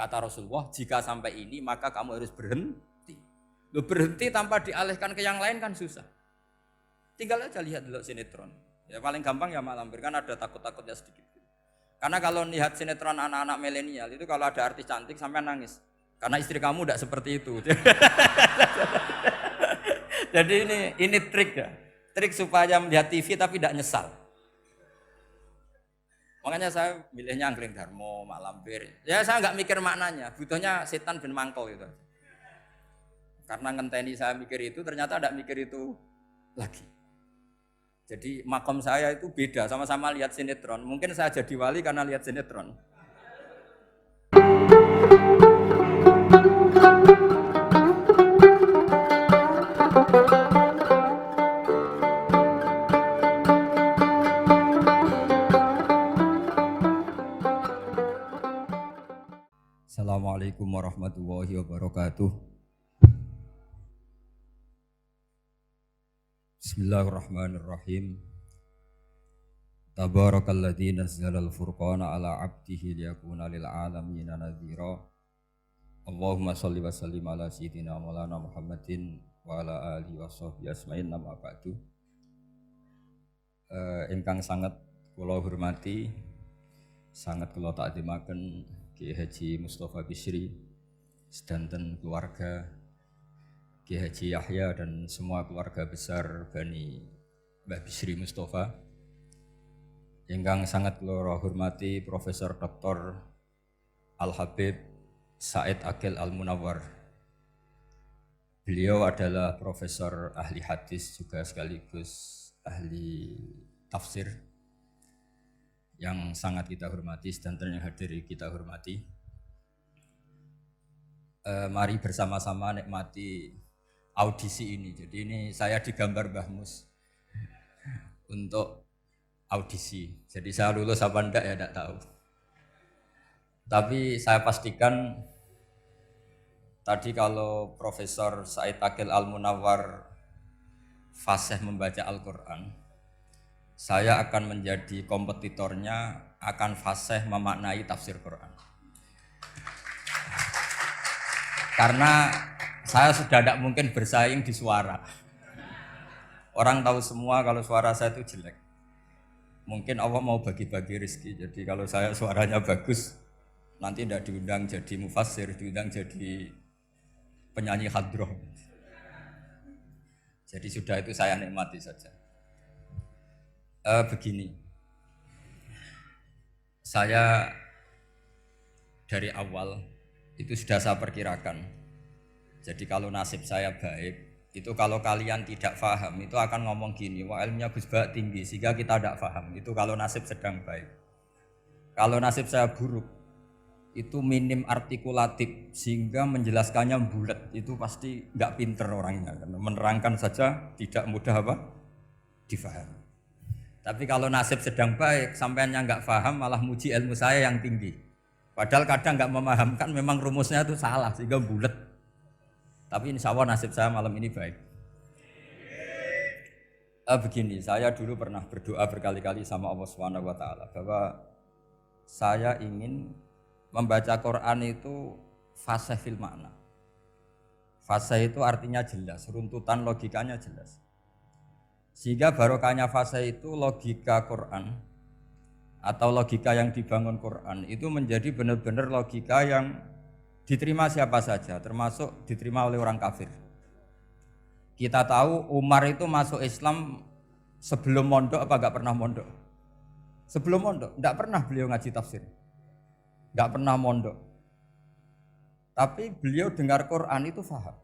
Kata Rasulullah, jika sampai ini maka kamu harus berhenti. Lu berhenti tanpa dialihkan ke yang lain kan susah. Tinggal aja lihat dulu sinetron. Ya paling gampang ya Mak Lampir, kan ada takut-takutnya sedikit. Karena kalau lihat sinetron anak-anak milenial itu kalau ada artis cantik sampai nangis. Karena istri kamu tidak seperti itu. Jadi ini trik ya. Trik supaya melihat TV tapi tidak nyesal. Makanya saya milihnya Angling Darmo, Mak Lampir. Ya saya nggak mikir maknanya, butuhnya setan ben mangkol itu. Karena ngenteni saya mikir itu, ternyata tidak mikir itu lagi. Jadi makom saya itu beda, sama-sama lihat sinetron. Mungkin saya jadi wali karena lihat sinetron. Assalamualaikum warahmatullahi wabarakatuh. Bismillahirrahmanirrahim. Tabarakalladzi nazzalal furqana ala 'abdihi liyakuna lil 'alamin nadhira. Allahumma shalli wa sallim ala sayyidina Maulana Muhammadin wa ala alihi washabbihi ajmain. Amma ba'du. Ingkang sangat kula hormati, sangat kula takzimaken Kiai Haji Mustofa Bisri sedanten keluarga, Kiai Haji Yahya dan semua keluarga besar Bani Mbah Bisri Mustofa. Ingkang sangat kula hormati Profesor Dr. Al-Habib Said Aqil Al-Munawwar. Beliau adalah profesor ahli hadis juga sekaligus ahli tafsir yang sangat kita hormati dan yang hadir kita hormati. Mari bersama-sama nikmati audisi ini. Jadi ini saya digambar Mbah Mus untuk audisi. Jadi saya lulus apa enggak ya enggak tahu. Tapi saya pastikan tadi kalau Profesor Said Aqil Al-Munawwar fasih membaca Al-Quran, saya akan menjadi kompetitornya, akan fasih memaknai tafsir Quran. Karena saya sudah tidak mungkin bersaing di suara. Orang tahu semua kalau suara saya itu jelek. Mungkin Allah mau bagi-bagi rezeki. Jadi kalau saya suaranya bagus, nanti tidak diundang jadi mufassir, diundang jadi penyanyi hadroh. Jadi sudah itu saya nikmati saja. Begini, saya dari awal itu sudah saya perkirakan. Jadi kalau nasib saya baik, itu kalau kalian tidak paham itu akan ngomong gini, wah ilmunya Gus Bak tinggi sehingga kita tidak paham. Itu kalau nasib sedang baik. Kalau nasib saya buruk, itu minim artikulatif sehingga menjelaskannya bulat. Itu pasti nggak pinter orangnya. Karena menerangkan saja tidak mudah apa difahami. Tapi kalau nasib sedang baik, sampaiannya nggak paham malah muji ilmu saya yang tinggi. Padahal kadang nggak memahamkan, memang rumusnya itu salah sehingga bulat. Tapi insya Allah nasib saya malam ini baik. Begini, saya dulu pernah berdoa berkali-kali sama Allah SWT bahwa saya ingin membaca Quran itu fasih fil makna. Fasih itu artinya jelas, runtutan logikanya jelas. Sehingga barokahnya fase itu logika Quran atau logika yang dibangun Quran itu menjadi benar-benar logika yang diterima siapa saja, termasuk diterima oleh orang kafir. Kita tahu Umar itu masuk Islam sebelum mondok apa enggak pernah mondok? Sebelum mondok, enggak pernah beliau ngaji tafsir. Enggak pernah mondok. Tapi beliau dengar Quran itu paham.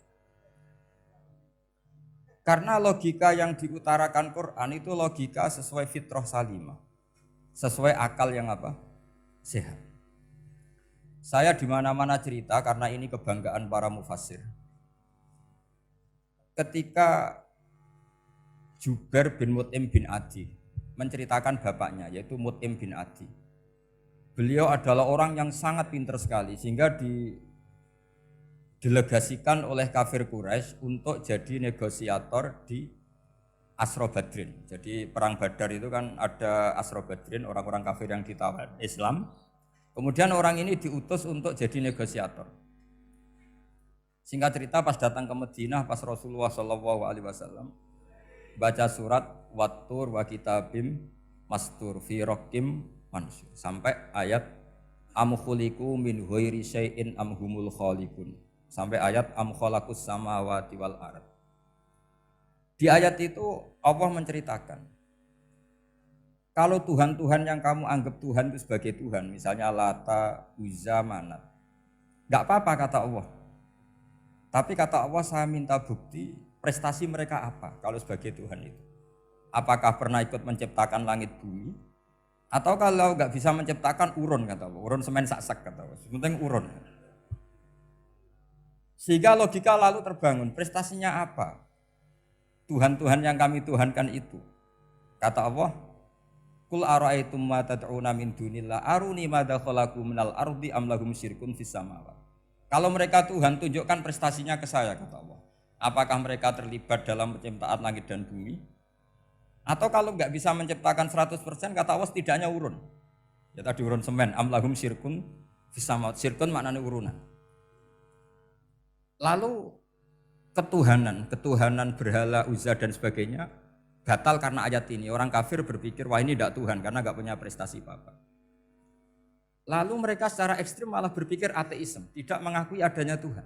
Karena logika yang diutarakan Quran itu logika sesuai fitrah salimah. Sesuai akal yang apa? Sehat. Saya di mana-mana cerita karena ini kebanggaan para mufassir. Ketika Jubair bin Mut'im bin Adi menceritakan bapaknya yaitu Mut'im bin Adi. Beliau adalah orang yang sangat pintar sekali sehingga didelegasikan oleh kafir Quraisy untuk jadi negosiator di Asra Badrin. Jadi perang Badar itu kan ada Asra Badrin, orang-orang kafir yang ditawan Islam. Kemudian orang ini diutus untuk jadi negosiator. Singkat cerita pas datang ke Madinah pas Rasulullah Shallallahu Alaihi Wasallam baca surat Wattur wa kitabim mastur fi rokim mansur sampai ayat am khuliqu min ghairi syai'in am humul khaliqun sampai ayat am khalaqus samawati wal ard. Di ayat itu Allah menceritakan kalau Tuhan-Tuhan yang kamu anggap Tuhan itu sebagai Tuhan, misalnya Lata, Uzza, Manat, nggak apa-apa kata Allah. Tapi kata Allah saya minta bukti prestasi mereka apa kalau sebagai Tuhan itu. Apakah pernah ikut menciptakan langit bumi? Atau kalau nggak bisa menciptakan urun kata Allah, urun semen sak-sak kata Allah, penting urun. Sehingga logika lalu terbangun, prestasinya apa? Tuhan-Tuhan yang kami tuhankan itu. Kata Allah, Kul ara'aitum ma tad'una min dunillah aruni madza khalaqu minal ardi am lahum syirkun fis samawati. Kalau mereka Tuhan tunjukkan prestasinya ke saya kata Allah. Apakah mereka terlibat dalam penciptaan langit dan bumi? Atau kalau nggak bisa menciptakan 100% kata Allah setidaknya urun. Ya tadi urun semen am lahum syirkun fis samawati. Syirkun maknanya urunan. Lalu ketuhanan berhala Uzza dan sebagainya batal karena ayat ini. Orang kafir berpikir, wah ini tidak Tuhan karena nggak punya prestasi apa-apa. Lalu mereka secara ekstrim malah berpikir ateisme, tidak mengakui adanya Tuhan.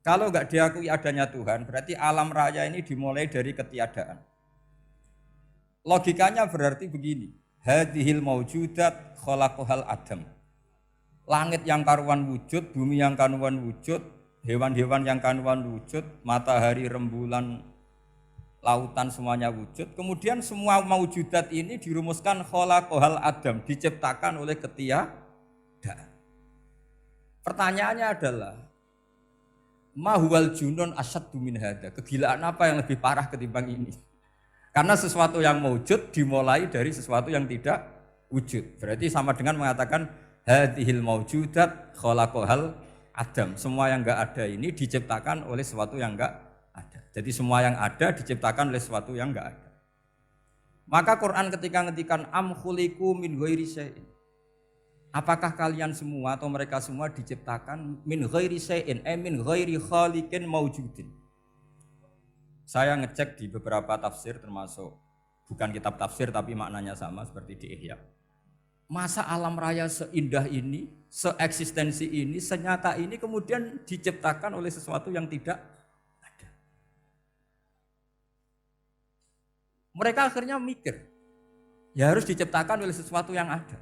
Kalau nggak diakui adanya Tuhan, berarti alam raya ini dimulai dari ketiadaan. Logikanya berarti begini, hadhil maujudat khalaqahal adam. Langit yang karuan wujud, bumi yang karuan wujud, hewan-hewan yang karuan wujud, matahari, rembulan, lautan semuanya wujud. Kemudian semua maujudat ini dirumuskan khalaqahal adam, diciptakan oleh ketiadaan. Pertanyaannya adalah ma huwal junun asyaddu min hadza? Kegilaan apa yang lebih parah ketimbang ini? Karena sesuatu yang wujud dimulai dari sesuatu yang tidak wujud. Berarti sama dengan mengatakan hadhil maujudat khalaqahal adam. Semua yang enggak ada ini diciptakan oleh sesuatu yang enggak ada. Jadi semua yang ada diciptakan oleh sesuatu yang enggak ada. Maka Quran ketika ngendikan am khuliqu min ghairi syai'in. Apakah kalian semua atau mereka semua diciptakan min ghairi syai'in, min ghairi khaliqin maujudin. Saya ngecek di beberapa tafsir termasuk bukan kitab tafsir tapi maknanya sama seperti di Ihya. Masa alam raya seindah ini, seeksistensi ini, senyata ini kemudian diciptakan oleh sesuatu yang tidak ada. Mereka akhirnya mikir, ya harus diciptakan oleh sesuatu yang ada.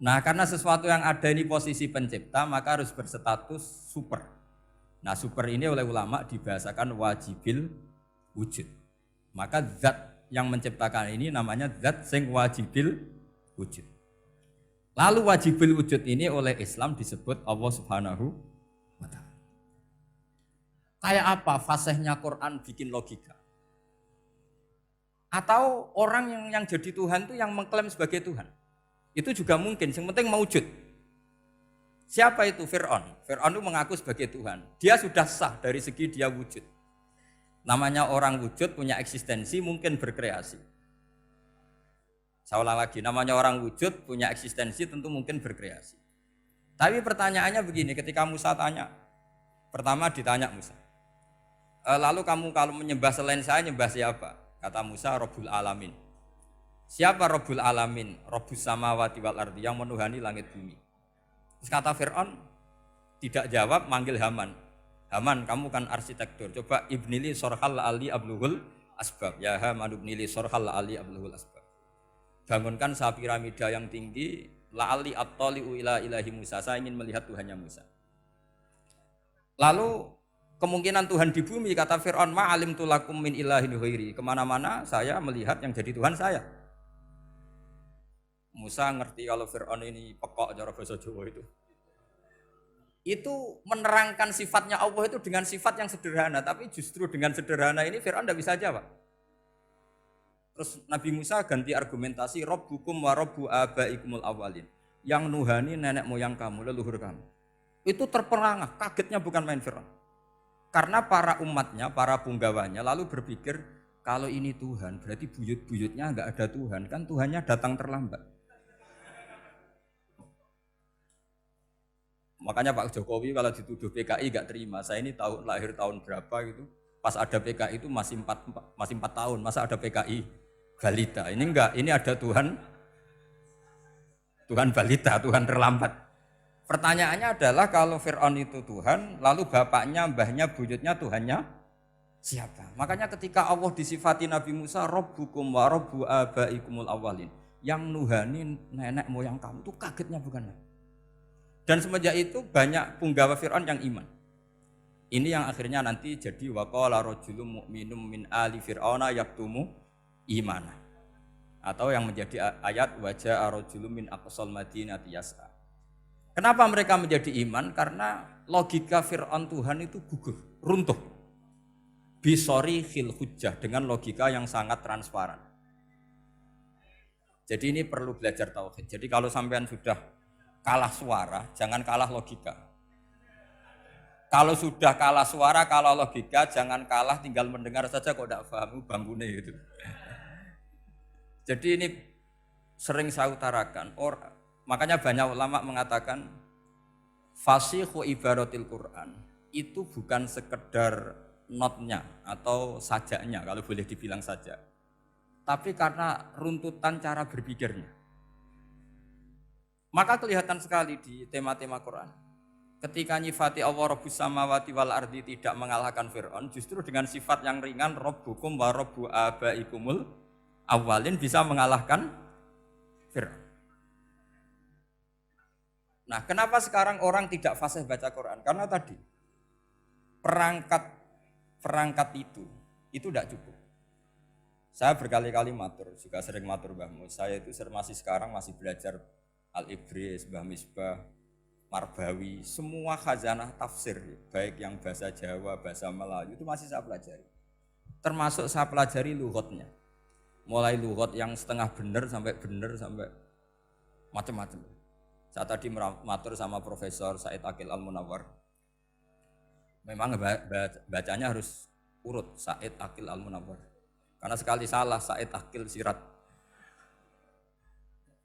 Nah karena sesuatu yang ada ini posisi pencipta, maka harus berstatus super. Nah super ini oleh ulama dibahasakan wajibil wujud. Maka zat yang menciptakan ini namanya zat sing wajibil wujud. Lalu wajibil wujud ini oleh Islam disebut Allah Subhanahu wa ta'ala. Kayak apa fasihnya Quran bikin logika? Atau orang yang jadi Tuhan itu yang mengklaim sebagai Tuhan? Itu juga mungkin, yang penting mewujud. Siapa itu? Fir'aun. Fir'aun itu mengaku sebagai Tuhan. Dia sudah sah dari segi dia wujud. Namanya orang wujud punya eksistensi, mungkin berkreasi. Saya ulang lagi, namanya orang wujud punya eksistensi, tentu mungkin berkreasi. Tapi pertanyaannya begini, ketika Musa tanya, pertama ditanya Musa, lalu kamu kalau menyembah selain saya, nyembah siapa? Kata Musa, Rabbul Alamin. Siapa Rabbul Alamin? Rabbus samawati wal ardi, yang menuhani langit bumi. Terus kata Fir'aun, tidak jawab, manggil Haman. Haman, kamu kan arsitektur, coba ibnili sorhal ali abluhul asbab. Ya Haman ibnili sorhal ali abluhul asbab. Bangunkan sebuah piramida yang tinggi, la'ali at-tali'u ila ilahi Musa. Saya ingin melihat Tuhannya Musa. Lalu kemungkinan Tuhan di bumi, kata Fir'aun, ma'alim tulakum min ilahin ghairi. Kemana-mana saya melihat yang jadi Tuhan saya. Musa ngerti kalau Fir'aun ini pekok cara bahasa Jawa itu. Itu menerangkan sifatnya Allah itu dengan sifat yang sederhana. Tapi justru dengan sederhana ini Fir'aun tidak bisa jawab. Terus Nabi Musa ganti argumentasi, Rabbukum wa Rabbu abaikumul awalin. Yang nuhani nenek moyang kamu, leluhur kamu. Itu terperangah, kagetnya bukan main Fir'aun. Karena para umatnya, para punggawanya lalu berpikir, kalau ini Tuhan berarti buyut-buyutnya enggak ada Tuhan. Kan Tuhannya datang terlambat. Makanya Pak Jokowi kalau dituduh PKI gak terima. Saya ini lahir tahun berapa gitu. Pas ada PKI itu masih 4 tahun. Masa ada PKI balita? Ini enggak, ini ada Tuhan balita, Tuhan terlambat. Pertanyaannya adalah kalau Fir'aun itu Tuhan, lalu bapaknya, mbahnya, buyutnya Tuhannya siapa? Makanya ketika Allah disifati Nabi Musa, Rabbukum wa Rabbu abaikumul awalin, yang nuhani nenek moyang kamu, itu kagetnya bukan? Dan semenjak itu banyak punggawa Fir'aun yang iman. Ini yang akhirnya nanti jadi waqala rajulun mu'minum min ali fir'auna yaktumu imana. Atau yang menjadi ayat wajah rajulun min aqsal madinati yas'a. Kenapa mereka menjadi iman? Karena logika Fir'aun Tuhan itu gugur, runtuh. Bisori khil hujjah, dengan logika yang sangat transparan. Jadi ini perlu belajar tauhid. Jadi kalau sampean sudah kalah suara, jangan kalah logika. Kalau sudah kalah suara, kalah logika, jangan kalah tinggal mendengar saja kok tidak paham bangkune gitu. Jadi ini sering saya utarakan. Makanya banyak ulama mengatakan fasihu ibaratil Quran itu bukan sekedar notnya atau sajaknya kalau boleh dibilang saja. Tapi karena runtutan cara berpikirnya. Maka kelihatan sekali di tema-tema Quran. Ketika nyifati Allah Rabbus samawati wal ardi tidak mengalahkan Fir'aun, justru dengan sifat yang ringan Rabbukum wa Rabbu abaikumul awalin bisa mengalahkan Fir'aun. Nah, kenapa sekarang orang tidak fasih baca Quran? Karena tadi perangkat itu tidak cukup. Saya berkali-kali matur, juga sering matur Mbah Mus. Saya itu masih belajar Al-Ibris, Mbah Misbah, Marbawi, semua khazanah tafsir, baik yang bahasa Jawa, bahasa Melayu, itu masih saya pelajari. Termasuk saya pelajari lughatnya. Mulai lughat yang setengah benar sampai macam-macam. Saya tadi matur sama Profesor Said Aqil Al-Munawwar. Memang bacanya harus urut, Said Aqil Al-Munawwar. Karena sekali salah Said Aqil Sirat.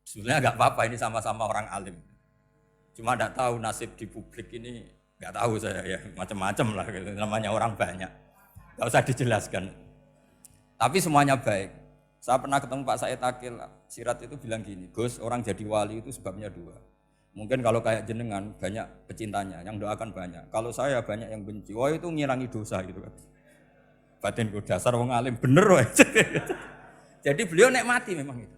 Sebenarnya enggak apa-apa, ini sama-sama orang alim. Cuma enggak tahu nasib di publik ini, enggak tahu saya ya, macam-macam lah gitu. Namanya orang banyak. Enggak usah dijelaskan. Tapi semuanya baik. Saya pernah ketemu Pak Said Aqil Sirat itu bilang gini, Gus, orang jadi wali itu sebabnya 2. Mungkin kalau kayak jenengan banyak pecintanya, yang doakan banyak. Kalau saya banyak yang benci, wah itu ngirangi dosa gitu kan. Batinku dasar wong alim bener wae. Jadi beliau nikmati memang itu.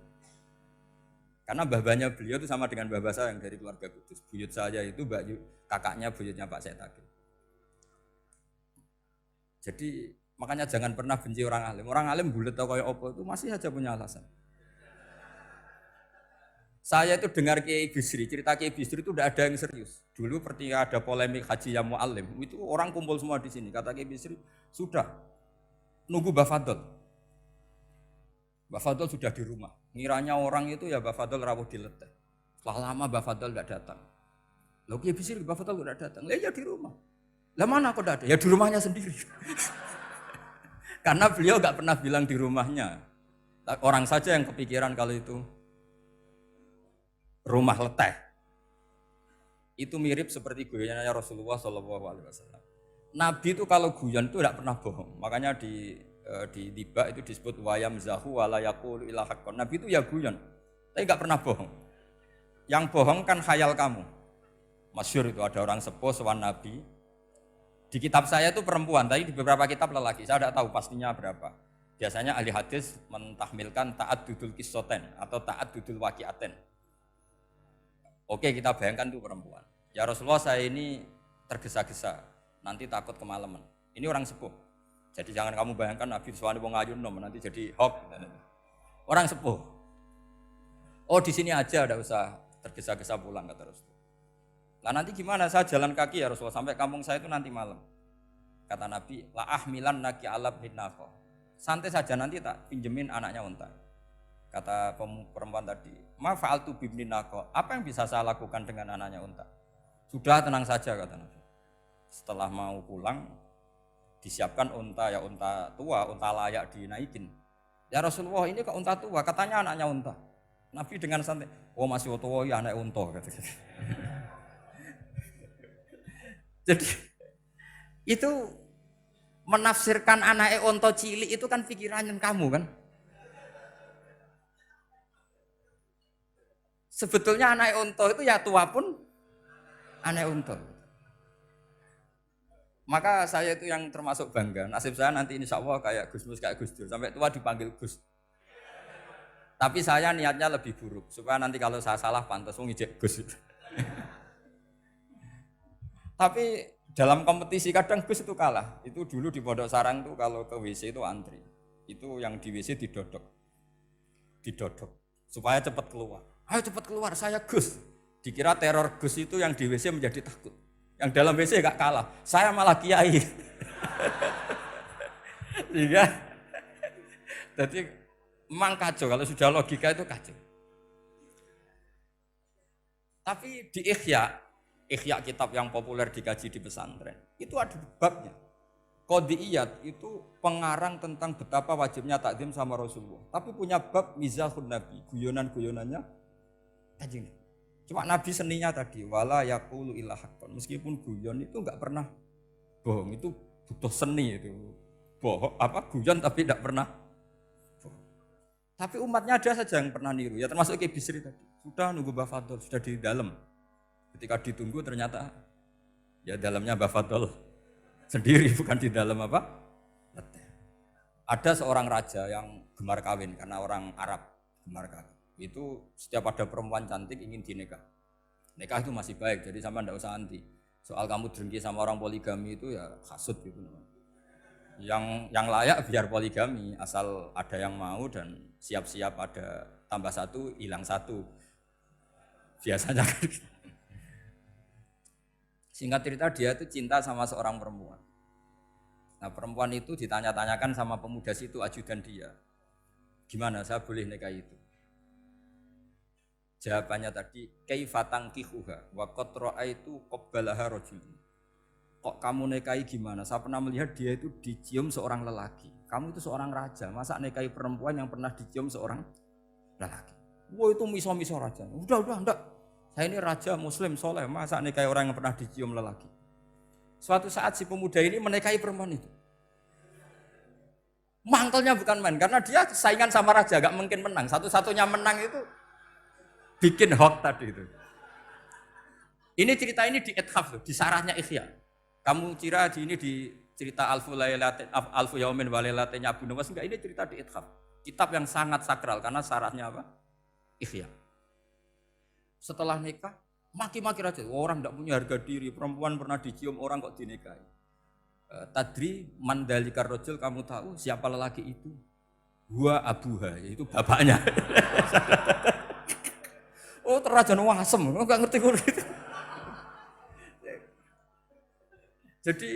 Karena babanya beliau itu sama dengan babah saya yang dari keluarga Kudus. Buyut saya itu kakaknya buyutnya Pak Said Aqil. Jadi makanya jangan pernah benci orang alim. Orang alim bulet atau kayak opo itu masih saja punya alasan. Saya itu dengar Kiai Bisri, cerita Kiai Bisri itu tidak ada yang serius. Dulu ketika ada polemik Haji yang Mu'alim, itu orang kumpul semua di sini. Kata Kiai Bisri, sudah nunggu Mbah Fadl. Mbah Fadl sudah di rumah. Ngiranya orang itu ya Mbah Fadl rawuh dileteh. Setelah lama Mbah Fadl tidak datang. Loh Kiai Bisri, Mbah Fadl tidak datang. Ya di rumah. Lah mana kok tidak ada? Ya di rumahnya sendiri. Karena beliau enggak pernah bilang di rumahnya. Orang saja yang kepikiran kalau itu rumah leteh. Itu mirip seperti guyonannya Rasulullah SAW. Nabi itu kalau guyon itu tidak pernah bohong. Makanya di tiba itu disebut wayam zahu wala yaqulu illa haqqan. Nabi itu ya guyon, tapi enggak pernah bohong. Yang bohong kan khayal kamu. Masyhur itu ada orang sepuh sowan Nabi. Di kitab saya itu perempuan, tapi di beberapa kitab lelaki. Saya tidak tahu pastinya berapa. Biasanya ahli hadis mentahmilkan taat dudul kisoten atau taat dudul waqiaten. Oke, kita bayangkan itu perempuan. Ya Rasulullah, saya ini tergesa-gesa, nanti takut kemalaman. Ini orang sepuh. Jadi jangan kamu bayangkan Nabi suwani wong ayu nom nanti jadi hoax. Orang sepuh. Oh di sini aja, enggak usah tergesa-gesa pulang kata Rasulullah. Nah nanti gimana? Saya jalan kaki ya Rasulullah sampai kampung saya itu nanti malam. Kata Nabi, la ahmilan naki alab hinako. Santai saja nanti tak pinjemin anaknya unta. Kata perempuan tadi, ma fa'altu bibni nako. Apa yang bisa saya lakukan dengan anaknya unta? Sudah tenang saja kata Nabi. Setelah mau pulang, disiapkan unta, ya unta tua, unta layak dinaikin. Ya Rasulullah ini kok unta tua, katanya anaknya unta. Nabi dengan santai, oh masih tua ya anak unta. Jadi itu menafsirkan anake onto cilik itu kan pikirannya kamu kan. Sebetulnya anake onto itu ya tua pun anake onto. Maka saya itu yang termasuk bangga. Nasib saya nanti insya Allah kayak Gus Mus, kayak Gus Dur. Sampai tua dipanggil Gus. Tapi saya niatnya lebih buruk. Supaya nanti kalau saya salah pantas ngijek Gus. Tapi dalam kompetisi kadang Gus itu kalah. Itu dulu di Pondok Sarang tuh kalau ke WC itu antri. Itu yang di WC didodok. Didodok. Supaya cepat keluar. Ayo cepat keluar, saya Gus. Dikira teror Gus itu yang di WC menjadi takut. Yang dalam WC gak kalah, saya malah kiai. Sehingga, jadi memang kacau, kalau sudah logika itu kacau. Tapi di Ihya kitab yang populer dikaji di pesantren, itu ada babnya. Qodiyat itu pengarang tentang betapa wajibnya takdim sama Rasulullah. Tapi punya bab mizahun Nabi, guyonan-guyonannya Kanjeng Nabi. Cuma Nabi seninya tadi wala yaqulu illa haqqan. Meskipun guyon itu enggak pernah bohong, itu butuh seni itu. Bohong apa guyon tapi tidak pernah bohong. Tapi umatnya ada saja yang pernah niru, ya termasuk Ki Bisri tadi. Sudah nunggu Mbah Fadl, sudah di dalam. Ketika ditunggu ternyata ya dalamnya Mbah Fadl sendiri bukan di dalam apa? Ada seorang raja yang gemar kawin karena orang Arab gemar kawin. Itu setiap ada perempuan cantik ingin dinikah. Nikah itu masih baik, jadi sama ndak usah anti. Soal kamu dengki sama orang poligami itu ya hasut gitu. Yang layak biar poligami, asal ada yang mau dan siap-siap ada tambah satu, hilang satu. Biasanya kan. Singkat cerita dia itu cinta sama seorang perempuan. Nah perempuan itu ditanya-tanyakan sama pemuda situ ajudan dia. Gimana saya boleh nikah itu? Jawabannya tadi kaifatang kihuha wa qad ra'aitu qabbalaha rajul. Kok kamu nikahi gimana? Saya pernah melihat dia itu dicium seorang lelaki. Kamu itu seorang raja, masa nikahi perempuan yang pernah dicium seorang lelaki? Wah itu miso-miso raja. Udah enggak. Saya ini raja muslim soleh, masa nikahi orang yang pernah dicium lelaki? Suatu saat si pemuda ini menikahi perempuan itu. Mangkelnya bukan main, karena dia saingan sama raja, gak mungkin menang. Satu-satunya menang itu bikin hoax tadi itu. Ini cerita ini di Ithaf tuh, di sarahnya Ihya. Kamu kira di ini di cerita Alfu Yaumin wa Lailatin Abu Nawas enggak, ini cerita di Ithaf. Kitab yang sangat sakral karena sarahnya apa? Ihya. Setelah nikah, maki-maki raja. Orang enggak punya harga diri, perempuan pernah dicium orang kok dinikahi. Tadri mandalikar rajul, kamu tahu siapa lelaki itu? Huwa abuha, yaitu bapaknya. Oh terrajan wasem, enggak ngerti gue gitu. Jadi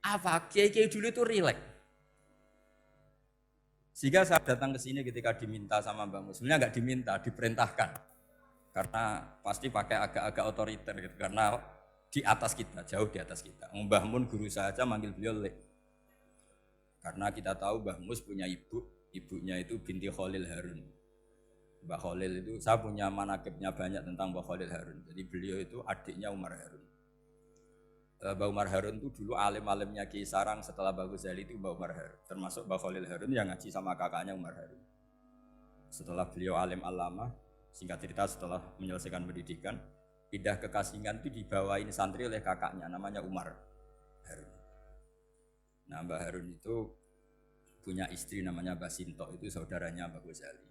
apa? Kiai-kiai dulu itu rileks. Sehingga saya datang ke sini ketika diminta sama Mbak Mus. Sebenarnya enggak diminta, diperintahkan. Karena pasti pakai agak-agak otoriter gitu. Karena di atas kita, jauh di atas kita. Mbah Mun guru saja manggil beliau Lek. Karena kita tahu Mbah Mus punya ibu, ibunya itu binti Khalil Harun. Mbah Khalil itu, saya punya manakibnya banyak tentang Mbah Khalil Harun. Jadi beliau itu adiknya Umar Harun. Mbah Umar Harun itu dulu alim-alimnya Ki Sarang, setelah Mbah Ghazali itu Mbah Umar Harun. Termasuk Mbah Khalil Harun yang ngaji sama kakaknya Umar Harun. Setelah beliau alim alama, singkat cerita setelah menyelesaikan pendidikan, pindah ke Kasingan itu dibawain santri oleh kakaknya, namanya Umar Harun. Nah Mbah Harun itu punya istri namanya Mbah Sinto, itu saudaranya Mbah Ghazali.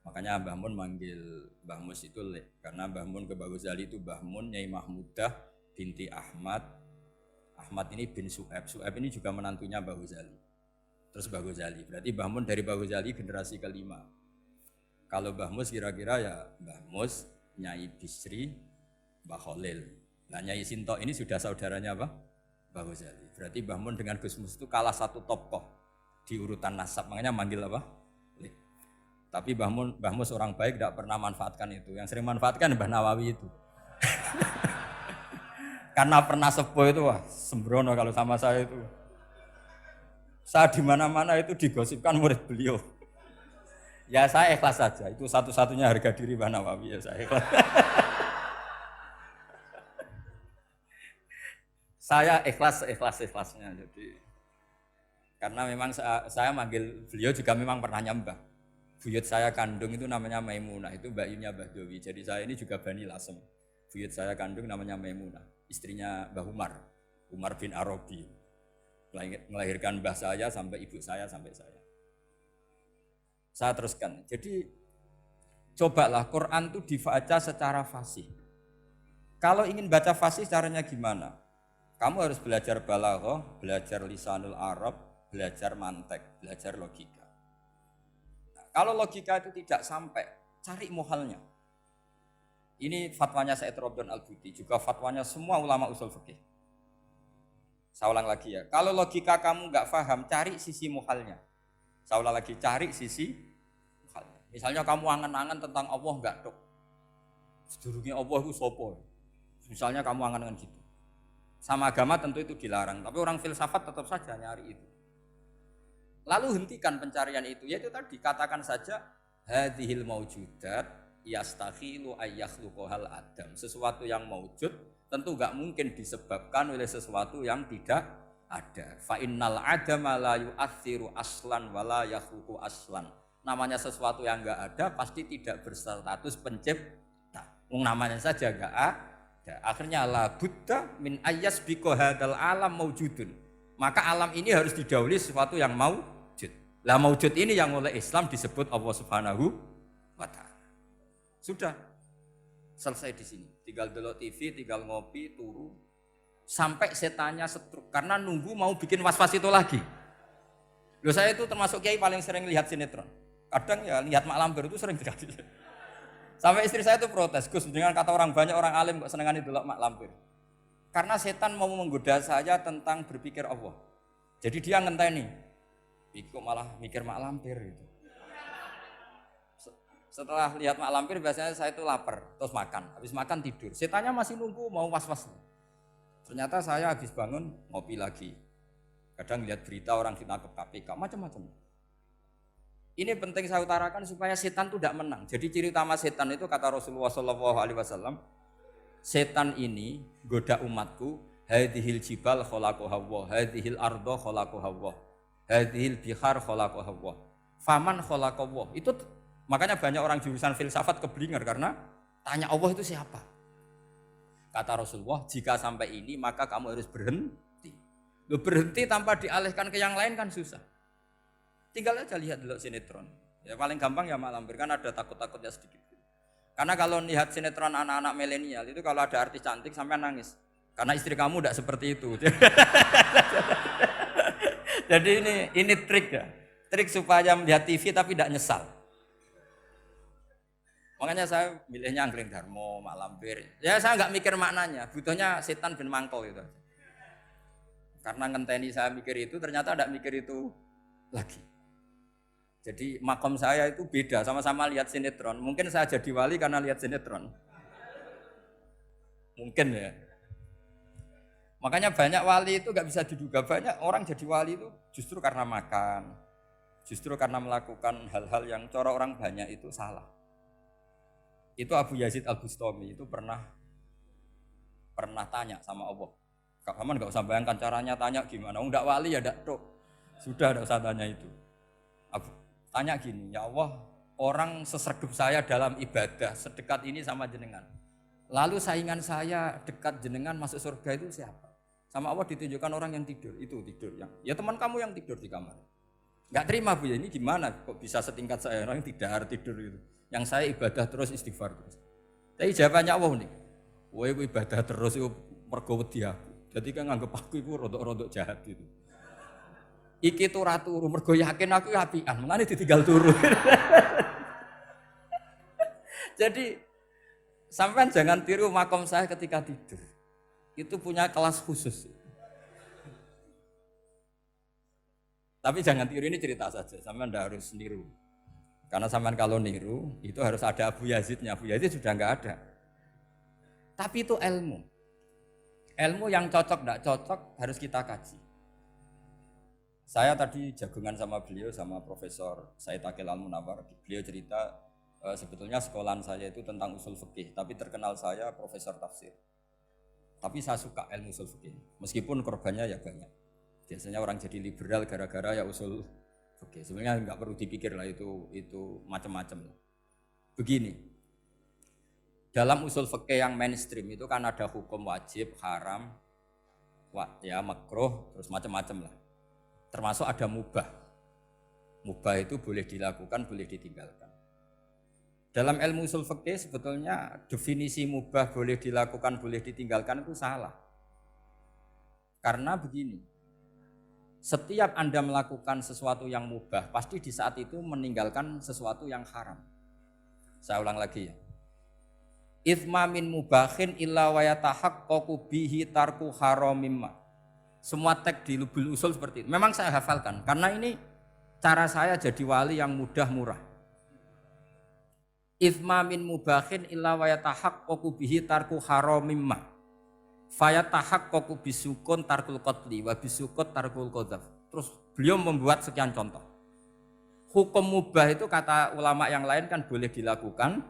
Makanya Mbah Mun manggil Mbah Mus itu Lek, karena Mbah Mun ke Mbah Ghazali itu Mbah Mun Nyai Mahmudah binti Ahmad. Ahmad ini bin Su'aib. Su'aib ini juga menantunya Mbah Ghazali. Terus Mbah Ghazali, berarti Mbah Mun dari Mbah Ghazali generasi kelima. Kalau Mbah Mus kira-kira ya Mbah Mus, Nyai Bisri, Mbah Khalil. Nah Nyai Sinto ini sudah saudaranya apa? Mbah Ghazali. Berarti Mbah Mun dengan Gus Mus itu kalah satu tokoh di urutan nasab. Makanya manggil apa? Tapi Mbah Mus orang baik, tidak pernah manfaatkan itu. Yang sering manfaatkan Mbah Nawawi itu. Karena pernah sepuh itu, wah sembrono kalau sama saya itu. Saya di mana-mana itu digosipkan murid beliau. Ya saya ikhlas saja, itu satu-satunya harga diri Mbah Nawawi, ya saya ikhlas. Saya ikhlasnya. Jadi karena memang saya manggil beliau juga memang pernah nyembah. Buyut saya kandung itu namanya Maimunah, itu mbaknya Mbah Dowi. Jadi saya ini juga Bani Lasem. Buyut saya kandung namanya Maimunah, istrinya Mbah Umar, Umar bin Arabi. Melahirkan mbah saya sampai ibu saya sampai saya. Saya teruskan. Jadi cobalah Quran itu dibaca secara fasih. Kalau ingin baca fasih caranya gimana? Kamu harus belajar balaghah, belajar lisanul Arab, belajar mantek, belajar logika. Nah, kalau logika itu tidak sampai, cari muhalnya. Ini fatwanya Said Robdon Al-Buti, juga fatwanya semua ulama usul fikih. Saya ulang lagi ya, kalau logika kamu nggak paham, cari sisi muhalnya. Saya ulang lagi, cari sisi muhalnya. Misalnya kamu angan-angan tentang Allah nggak dok, sedurungnya Allah itu sopo. Misalnya kamu angan-angan gitu. Sama agama tentu itu dilarang, tapi orang filsafat tetap saja nyari itu. Lalu hentikan pencarian itu, yaitu tadi katakan saja hadhil maujudat yastakhilu ayyakhluqahal adam. Sesuatu yang maujud tentu enggak mungkin disebabkan oleh sesuatu yang tidak ada. Fa innal adama la yu'athiru aslan wala yakhluqu aslan. Namanya sesuatu yang enggak ada pasti tidak berstatus pencipta. Namanya saja enggak ada. Akhirnya la buddha min ayyasbiqa hadzal alam maujudun. Maka alam ini harus didahului sesuatu yang maujud. Lah maujud ini yang oleh Islam disebut Allah Subhanahu wa taala. Sudah selesai di sini. Tinggal delok TV, tinggal ngopi, turu sampai setannya setruk karena nunggu mau bikin was-was itu lagi. Loh saya itu termasuk kiai paling sering lihat sinetron. Kadang ya lihat Mak Lampir itu sering terjadi. Sampai istri saya itu protes, Gus, dengan kata orang banyak orang alim kok senengan itu Mak Lampir. Karena setan mau menggoda saya tentang berpikir Allah. Jadi dia ngenteni. Iku malah mikir Mak Lampir gitu. Setelah lihat Mak Lampir biasanya saya itu lapar, terus makan. Habis makan tidur. Setannya masih nunggu mau was-was. Ternyata saya habis bangun ngopi lagi. Kadang lihat berita orang ditangkap KPK, macam-macam. Ini penting saya utarakan supaya setan itu tidak menang. Jadi ciri utama setan itu kata Rasulullah SAW, setan ini goda umatku, hadhil jibal khalaqaha Allah, hadhil ardo khalaqaha Allah, hadhil bihar khalaqaha Allah, faman khalaqaha Allah. Itu makanya banyak orang jurusan filsafat keblinger karena tanya Allah itu siapa. Kata Rasulullah, jika sampai ini maka kamu harus berhenti. Loh, berhenti tanpa dialihkan ke yang lain kan susah. Tinggal aja lihat dulu sinetron. Ya paling gampang ya Mak Lampir, kan ada takut-takutnya sedikit. Karena kalau lihat sinetron anak-anak milenial itu kalau ada artis cantik sampai nangis. Karena istri kamu tidak seperti itu. Jadi ini trik ya. Trik supaya melihat TV tapi tidak nyesal. Makanya saya milihnya Angling Darmo, Mak Lampir. Ya saya nggak mikir maknanya, butuhnya setan bin mangkol itu. Karena ngenteni saya mikir itu, ternyata tidak mikir itu lagi. Jadi makom saya itu beda, sama-sama lihat sinetron. Mungkin saya jadi wali karena lihat sinetron. Mungkin ya. Makanya banyak wali itu nggak bisa diduga. Banyak orang jadi wali itu justru karena makan, justru karena melakukan hal-hal yang cara orang banyak itu salah. Itu Abu Yazid Al-Bustami itu pernah tanya sama Allah. Kak Haman nggak usah bayangkan caranya tanya gimana. Enggak wali ya enggak tok. Sudah enggak usah tanya itu. Tanya gini, ya Allah, orang sesregup saya dalam ibadah sedekat ini sama jenengan. Lalu saingan saya dekat jenengan masuk surga itu siapa? Sama Allah ditunjukkan orang yang tidur, itu tidur yang. Ya teman kamu yang tidur di kamar. Enggak terima Bu ya, ini gimana kok bisa setingkat saya orang tidak tidur itu. Yang saya ibadah terus istighfar terus. Tapi jawabannya Allah nih. Woe ibadah terus itu mergo wedi aku. Jadi kan nganggep aku itu rodok-rodok jahat gitu. Iki turah turu mergo yakin aku apian, mengane ditinggal turu. Jadi sampean jangan tiru makom saya ketika tidur. Itu punya kelas khusus. Tapi jangan tiru, ini cerita saja, sampean ndak harus niru. Karena sampean kalau niru itu harus ada Abu Yazidnya. Abu Yazid sudah enggak ada. Tapi itu ilmu. Ilmu yang cocok enggak cocok harus kita kaji. Saya tadi jagungan sama beliau sama Profesor Said Akil Al-Munawar. Beliau cerita sebetulnya sekolahan saya itu tentang usul fikih, tapi terkenal saya Profesor Tafsir. Tapi saya suka ilmu usul fikih. Meskipun korbannya ya banyak. Biasanya orang jadi liberal gara-gara ya usul fikih. Sebenarnya nggak perlu dipikir lah itu macam-macam. Begini, dalam usul fikih yang mainstream itu kan ada hukum wajib, haram, ya makruh, terus macam-macam lah. Termasuk ada mubah. Mubah itu boleh dilakukan, boleh ditinggalkan. Dalam ilmu usul fikih sebetulnya definisi mubah boleh dilakukan, boleh ditinggalkan itu salah. Karena begini, setiap Anda melakukan sesuatu yang mubah, pasti di saat itu meninggalkan sesuatu yang haram. Saya ulang lagi ya. Itsma min mubahin illa wa yatahaqqaqu bihi tarku haramimma. Semua teks di lubul usul seperti itu. Memang saya hafalkan karena ini cara saya jadi wali yang mudah murah. Itsma min mubahin illa wa yatahaqqaqu bihi tarku haramimma. Fayatahaqqaqu bisukun tarkul qatli wa bisukut tarkul qadzaf. Terus beliau membuat sekian contoh. Hukum mubah itu kata ulama yang lain kan boleh dilakukan,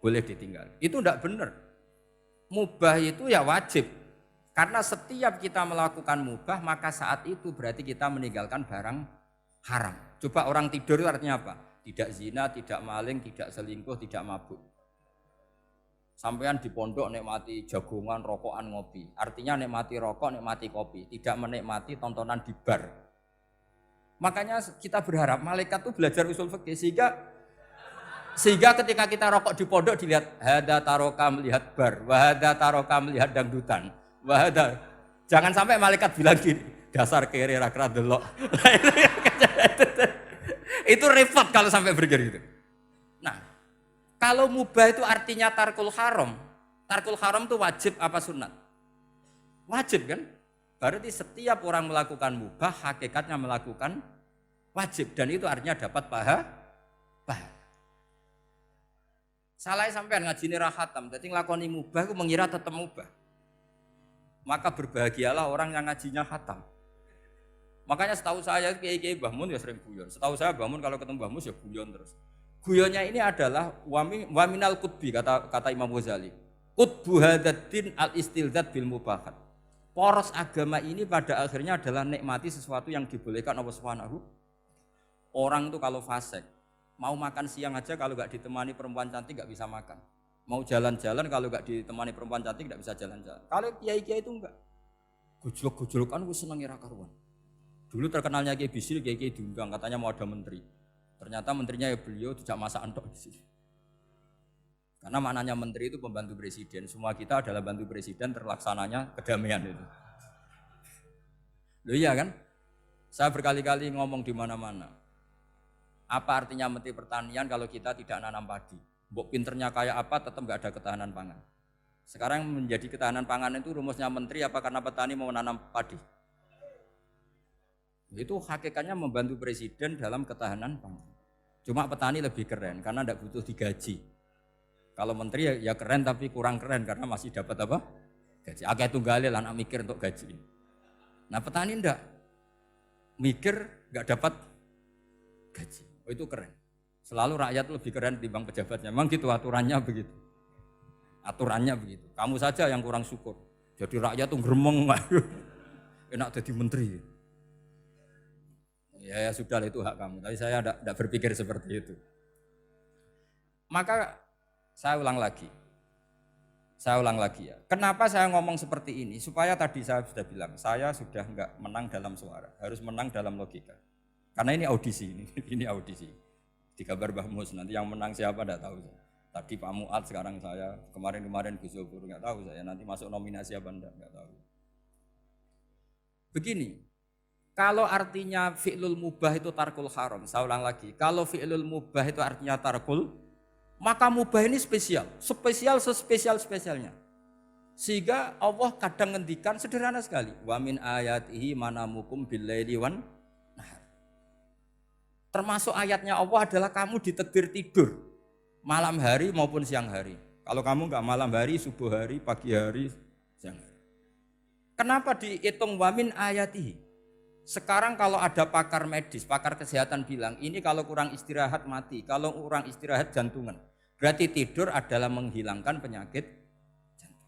boleh ditinggal. Itu tidak benar. Mubah itu ya wajib. Karena setiap kita melakukan mubah, maka saat itu berarti kita meninggalkan barang haram. Coba orang tidur itu artinya apa? Tidak zina, tidak maling, tidak selingkuh, tidak mabuk. Sampean di pondok nikmati jagongan, rokokan, ngopi. Artinya nikmati rokok, nikmati kopi. Tidak menikmati tontonan di bar. Makanya kita berharap malaikat itu belajar usul fikih sehingga ketika kita rokok di pondok dilihat hada taroka melihat bar, wahada taroka melihat dangdutan, wahada. Jangan sampai malaikat bilang gini, dasar kere rakra delok. Itu repot kalau sampai bergerak gitu. Nah, kalau mubah itu artinya tarkul haram. Tarkul haram itu wajib apa sunat? Wajib kan? Berarti setiap orang melakukan mubah, hakikatnya melakukan wajib. Dan itu artinya dapat pahala. Salah sampean ngajine ra khatam, dadi nglakoni mubah itu mengira tetap mubah. Maka berbahagialah orang yang ngajinya khatam. Makanya setahu saya kiai-kiai Mbah Mun ya sering guyon. Setahu saya Mbah Mun kalau ketemu Mbah Mus ya guyon terus. Guyonnya ini adalah waminal qutbi kata Imam Ghazali. Qutbu hadaddin al-istilzat bil mubahat. Poros agama ini pada akhirnya adalah nikmati sesuatu yang dibolehkan Allah Subhanahu. Orang itu kalau fasik, mau makan siang aja kalau nggak ditemani perempuan cantik nggak bisa makan. Mau jalan-jalan kalau nggak ditemani perempuan cantik nggak bisa jalan-jalan. Kalau kiai-kiai itu enggak. Gojlok-gojlokan gue seneng ira karuan. Dulu terkenalnya Kiai Bisri, Kiai diundang katanya mau ada menteri. Ternyata menterinya ya beliau tidak masak antok di sini. Karena maknanya menteri itu pembantu presiden. Semua kita adalah bantu presiden terlaksananya kedamaian itu. Loh iya kan? Saya berkali-kali ngomong di mana-mana. Apa artinya menteri pertanian kalau kita tidak nanam padi? Mbok pinternya kayak apa tetap nggak ada ketahanan pangan. Sekarang menjadi ketahanan pangan itu rumusnya menteri apa karena petani mau nanam padi? Itu hakikatnya membantu presiden dalam ketahanan pangan. Cuma petani lebih keren karena tidak butuh digaji. Kalau menteri ya keren tapi kurang keren karena masih dapat apa? Gaji. Akeh tunggalil anak mikir untuk gaji. Nah petani enggak mikir enggak dapat gaji. Oh itu keren. Selalu rakyat lebih keren dibanding pejabatnya. Memang gitu aturannya begitu. Aturannya begitu. Kamu saja yang kurang syukur. Jadi rakyat tuh gremeng. Enak jadi menteri. Ya sudah itu hak kamu. Tapi saya enggak berpikir seperti itu. Maka saya ulang lagi ya. Kenapa saya ngomong seperti ini? Supaya tadi saya sudah bilang, saya sudah enggak menang dalam suara, harus menang dalam logika. Karena ini audisi, ini audisi. Di kabar Mbah Mus, nanti yang menang siapa enggak tahu. Tadi Pak Muat, sekarang saya, kemarin Gus Zobur enggak tahu saya, nanti masuk nominasi apa enggak tahu. Begini, kalau artinya fi'lul mubah itu tarkul haram, saya ulang lagi. Kalau fi'lul mubah itu artinya tarkul, maka mubah ini spesial sespesialnya. Sehingga Allah kadang ngendikan sederhana sekali. Wa min ayatihi manamukum billaili wan nahar. Termasuk ayatnya Allah adalah kamu ditakdir tidur malam hari maupun siang hari. Kalau kamu enggak malam hari, subuh hari, pagi hari, siang hari. Kenapa dihitung wa min ayatihi? Sekarang kalau ada pakar medis, pakar kesehatan bilang, ini kalau kurang istirahat mati, kalau kurang istirahat jantungan. Berarti tidur adalah menghilangkan penyakit jantung.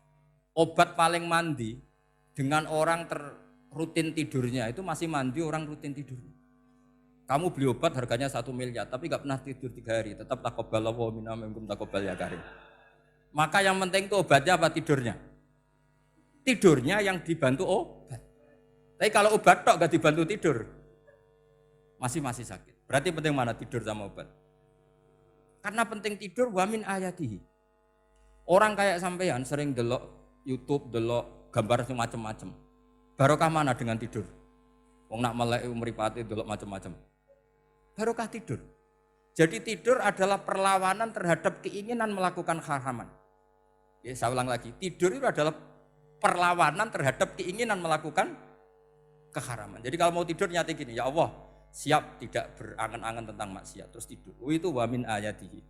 Obat paling mandi dengan orang rutin tidurnya itu masih mandi orang rutin tidur. Kamu beli obat harganya 1 miliar tapi nggak pernah tidur 3 hari, tetap taqabbalallahu minna minkum taqabbal ya karim. Maka yang penting itu obatnya apa tidurnya? Tidurnya yang dibantu obat. Tapi kalau obat tok nggak dibantu tidur, masih sakit. Berarti penting mana tidur sama obat? Karena penting tidur wamin ayatihi. Orang kayak sampean sering delok YouTube, delok gambar macam-macam. Barokah mana dengan tidur? Wong nak melek mripate delok macam-macam. Barokah tidur. Jadi tidur adalah perlawanan terhadap keinginan melakukan haraman. Ya, saya ulang lagi, tidur itu adalah perlawanan terhadap keinginan melakukan keharaman. Jadi kalau mau tidur nyati gini, ya Allah, siap tidak berangan-angan tentang maksiat terus tidur. Itu wa min ayatihi.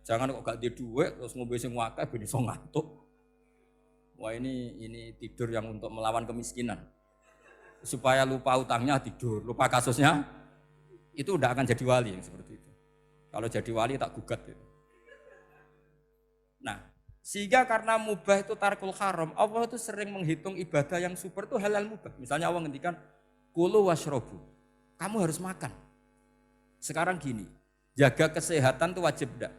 Jangan kok gak di duit terus ngombe sing akeh ben iso ngantuk. Wah ini tidur yang untuk melawan kemiskinan. Supaya lupa utangnya tidur, lupa kasusnya itu udah akan jadi wali yang seperti itu. Kalau jadi wali tak gugat gitu. Nah, sehingga karena mubah itu tarkul haram, Allah itu sering menghitung ibadah yang super itu halal mubah. Misalnya Allah ngendikan kulu washrobu, kamu harus makan. Sekarang gini, jaga kesehatan itu wajib enggak?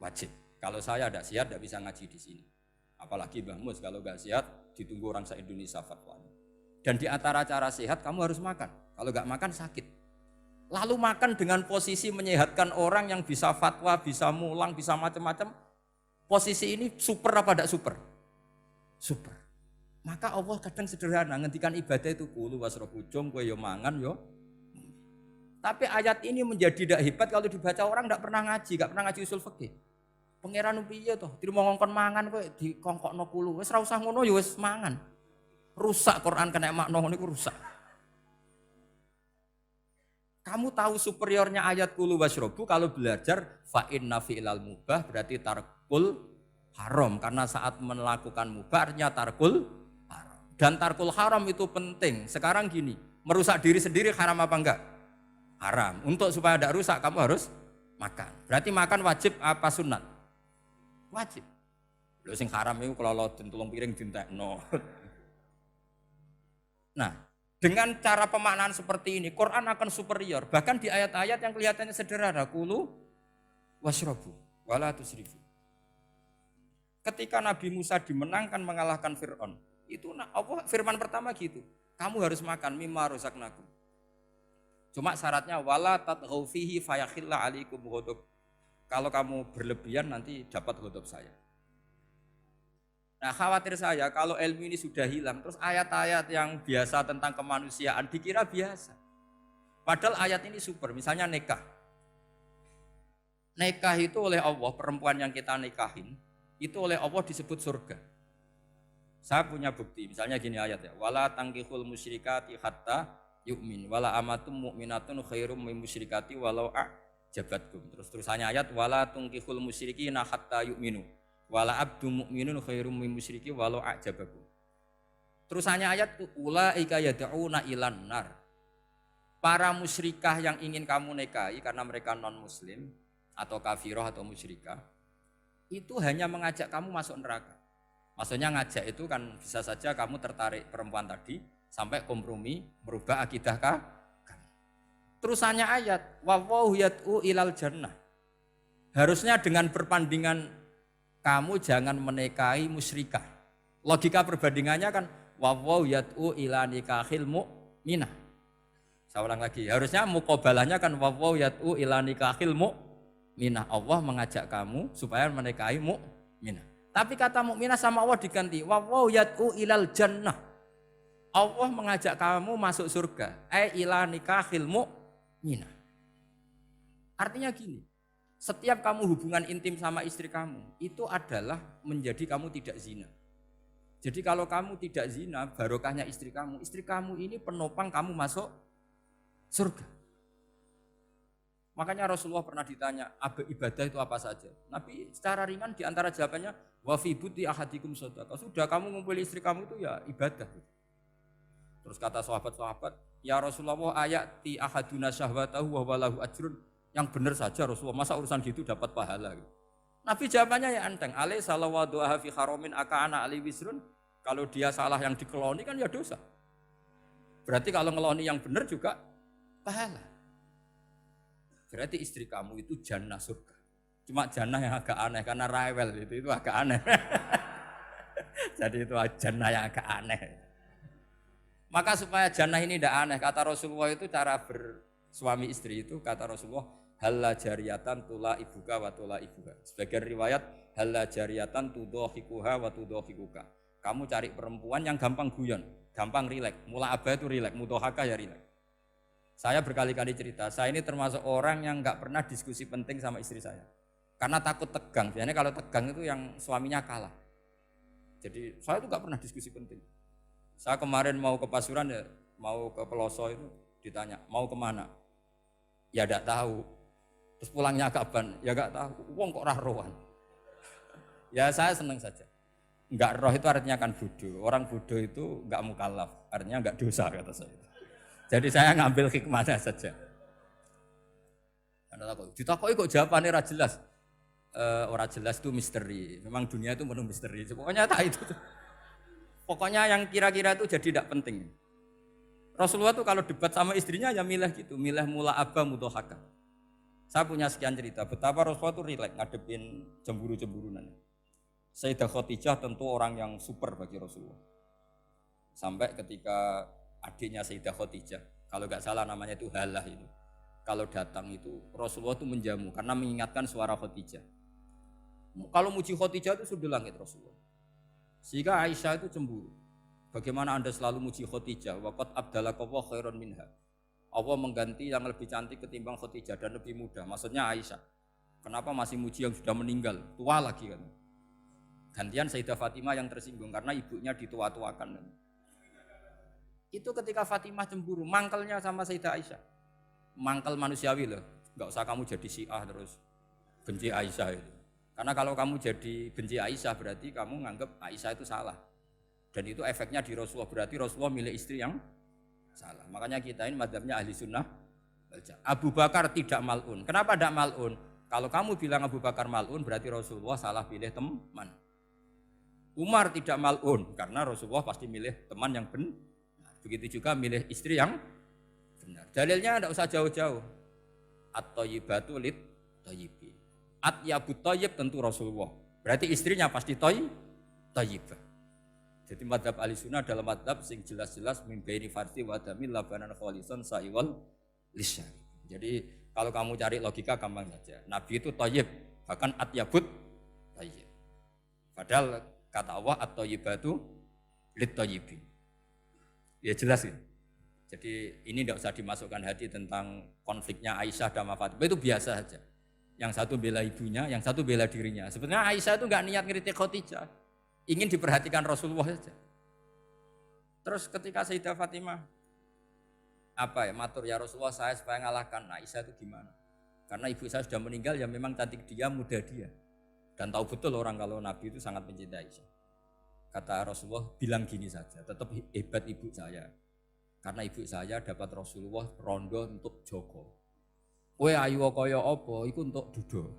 Wajib. Kalau saya tidak sehat tidak bisa ngaji di sini. Apalagi Mbah Mus kalau nggak sehat ditunggu orang se-Indonesia fatwanya. Dan di antara cara sehat kamu harus makan. Kalau nggak makan sakit. Lalu makan dengan posisi menyehatkan orang yang bisa fatwa, bisa mulang, bisa macam-macam. Posisi ini super apa tidak super? Super. Maka Allah kadang sederhana ngendikan ibadah itu kulu wasrobu jom kowe yo mangan yo. Tapi ayat ini menjadi tidak hebat kalau dibaca orang tidak pernah ngaji, enggak pernah ngaji usul fikih. Pangeran piye to? Dirimo ngongkon mangan kowe dikongkokno kulu. Wis ora usah ngono ya wis mangan. Rusak Quran kena makna ngono iku rusak. Kamu tahu superiornya ayat kulu wasrobu kalau belajar fa inna fi'lal mubah berarti tarkul haram karena saat melakukan mubah artinya tarkul haram. Dan tarkul haram itu penting. Sekarang gini, merusak diri sendiri haram apa enggak? Haram. Untuk supaya tidak rusak kamu harus makan. Berarti makan wajib apa sunat? Wajib. Lho sing haram itu kalau tulung piring dintekno. Nah, dengan cara pemaknaan seperti ini, Quran akan superior. Bahkan di ayat-ayat yang kelihatannya sederhana, kulu washrobu, wala tusrifu. Ketika Nabi Musa dimenangkan mengalahkan Fir'aun, itu Allah firman pertama gitu, kamu harus makan mimma rozaqnakum. Cuma syaratnya wala tatghaw fihi fayakhilla alaikum ghadab. Kalau kamu berlebihan nanti dapat ghadab saya. Nah khawatir saya kalau ilmu ini sudah hilang terus ayat-ayat yang biasa tentang kemanusiaan dikira biasa. Padahal ayat ini super, misalnya nikah. Nikah itu oleh Allah, perempuan yang kita nikahin itu oleh Allah disebut surga. Saya punya bukti, misalnya gini ayat ya, wala tangkihul musyrikati hatta yu'min, wala amatum mu'minatun khairum min musyrikati walau a'jabatkum. Terusannya ayat wala tangkihul musyrikina hatta yu'minu. Wala abdu mu'minun khairum min musyriki walau a'jabakum. Terusannya ayat itu ulaika yad'una ilan nar. Para musyrikah yang ingin kamu nikahi karena mereka non muslim atau kafirah atau musyrikah itu hanya mengajak kamu masuk neraka. Maksudnya ngajak itu kan bisa saja kamu tertarik perempuan tadi sampai kompromi merubah akidah kamu. Terusannya ayat wallahu yad'u ilal jannah. Harusnya dengan perbandingan kamu jangan menikahi musyrikah. Logika perbandingannya kan wawaw yad'u ila nikahil mu'minah. Saya ulang lagi, harusnya muqabalahnya kan wawaw yad'u ila nikahil mu'minah. Allah mengajak kamu supaya menikahi mu'minah. Tapi kata mu'minah sama Allah diganti wawaw yad'u ilal jannah. Allah mengajak kamu masuk surga. Ila nikahil mu'minah. Artinya gini, setiap kamu hubungan intim sama istri kamu, itu adalah menjadi kamu tidak zina. Jadi kalau kamu tidak zina, barokahnya istri kamu ini penopang kamu masuk surga. Makanya Rasulullah pernah ditanya, ibadah itu apa saja? Nabi secara ringan diantara jawabannya, wa fi buti ahadikum shadaqah. Sudah kamu ngumpul istri kamu itu ya ibadah. Terus kata sahabat-sahabat, ya Rasulullah ayati ahaduna syahwatahu wa walahu ajrun. Yang benar saja Rasulullah, masa urusan gitu dapat pahala gitu. Nabi jawabannya ya enteng. Alai salawaduha fi haramin aka'ana ali wisrun. Kalau dia salah yang dikeloni kan ya dosa. Berarti kalau ngeloni yang benar juga pahala. Berarti istri kamu itu jannah surga. Cuma jannah yang agak aneh karena rewel itu agak aneh. Jadi itu jannah yang agak aneh. Maka supaya jannah ini tidak aneh, kata Rasulullah itu cara bersuami istri itu, kata Rasulullah, halla jariyatan tula ibuka wa tula ibuka. Sebagian riwayat, halla jariyatan tudhohikuha wa tudhohikuka. Kamu cari perempuan yang gampang guyon, gampang rileks. Mula abah itu rileks, mudhohaka ya rileks. Saya berkali-kali cerita, saya ini termasuk orang yang nggak pernah diskusi penting sama istri saya. Karena takut tegang, biasanya kalau tegang itu yang suaminya kalah. Jadi saya itu nggak pernah diskusi penting. Saya kemarin mau ke Pasuruan ya, mau ke Peloso itu ditanya, mau kemana? Ya tidak tahu. Terus pulangnya kapan? Ya nggak tahu. Wong kok rohan. Ya saya senang saja. Enggak roh itu artinya kan bodoh. Orang bodoh itu enggak mukallaf, artinya enggak dosa kata saya. Jadi saya ngambil hikmahnya saja. Ditakoki kok jawabannya ora jelas. Ora jelas itu misteri. Memang dunia itu penuh misteri. Pokoknya tak itu. Pokoknya yang kira-kira itu jadi tidak penting. Rasulullah tuh kalau debat sama istrinya ya milih gitu, milih mula abah mudhohaka. Saya punya sekian cerita betapa Rasulullah tuh rileks ngadepin cemburu-cemburunan. Sayyidah Khadijah tentu orang yang super bagi Rasulullah. Sampai ketika adiknya Sayyidah Khadijah, kalau nggak salah namanya itu Halah itu. Kalau datang itu Rasulullah tuh menjamu karena mengingatkan suara Khadijah. Kalau muji Khadijah itu sudah langit Rasulullah. Sehingga Aisyah itu cemburu. Bagaimana Anda selalu muji Khadijah? Waqad abdalakallahu khairan minha. Allah mengganti yang lebih cantik ketimbang Khadijah dan lebih muda. Maksudnya Aisyah. Kenapa masih muji yang sudah meninggal? Tua lagi kan. Gantian Sayyidah Fatimah yang tersinggung karena ibunya ditua-tuakan. Itu ketika Fatimah cemburu, mangkelnya sama Sayyidah Aisyah. Mangkel manusiawi loh. Enggak usah kamu jadi Syiah terus benci Aisyah itu. Karena kalau kamu jadi benci Aisyah berarti kamu nganggap Aisyah itu salah. Dan itu efeknya di Rasulullah, berarti Rasulullah milih istri yang salah. Makanya kita ini mazhabnya ahli sunnah. Abu Bakar tidak mal'un. Kenapa tidak mal'un? Kalau kamu bilang Abu Bakar mal'un berarti Rasulullah salah pilih teman. Umar tidak mal'un karena Rasulullah pasti milih teman yang benar. Begitu juga milih istri yang benar. Dalilnya tidak usah jauh-jauh. At-thayyibatu lit-thayyibin. At-yabut thayyib tentu Rasulullah. Berarti istrinya pasti thayyibah. Jadi madhab ahli sunnah adalah madhab sing jelas-jelas min baini farsi wa damil labanan khalisan sa'iwal lisyari. Jadi kalau kamu cari logika gampang saja. Nabi itu thayyib, bahkan at-yabut thayyib. Padahal kata Allah at-thayyibatu lit-thayyibin. Ya jelas ya. Jadi ini tidak usah dimasukkan hati tentang konfliknya Aisyah dan Fatimah, itu biasa saja. Yang satu bela ibunya, yang satu bela dirinya. Sebenarnya Aisyah itu enggak niat ngeritik Khadijah. Ingin diperhatikan Rasulullah saja. Terus ketika Sayyidah Fatimah matur ya Rasulullah saya supaya ngalahkan Aisyah itu gimana? Karena ibu saya sudah meninggal ya memang cantik dia, muda dia. Dan tahu betul orang kalau Nabi itu sangat mencintai Aisyah. Kata Rasulullah bilang gini saja, tetap hebat ibu saya. Karena ibu saya dapat Rasulullah rondo untuk Joko. Kowe ayu kaya apa iku untuk dudo.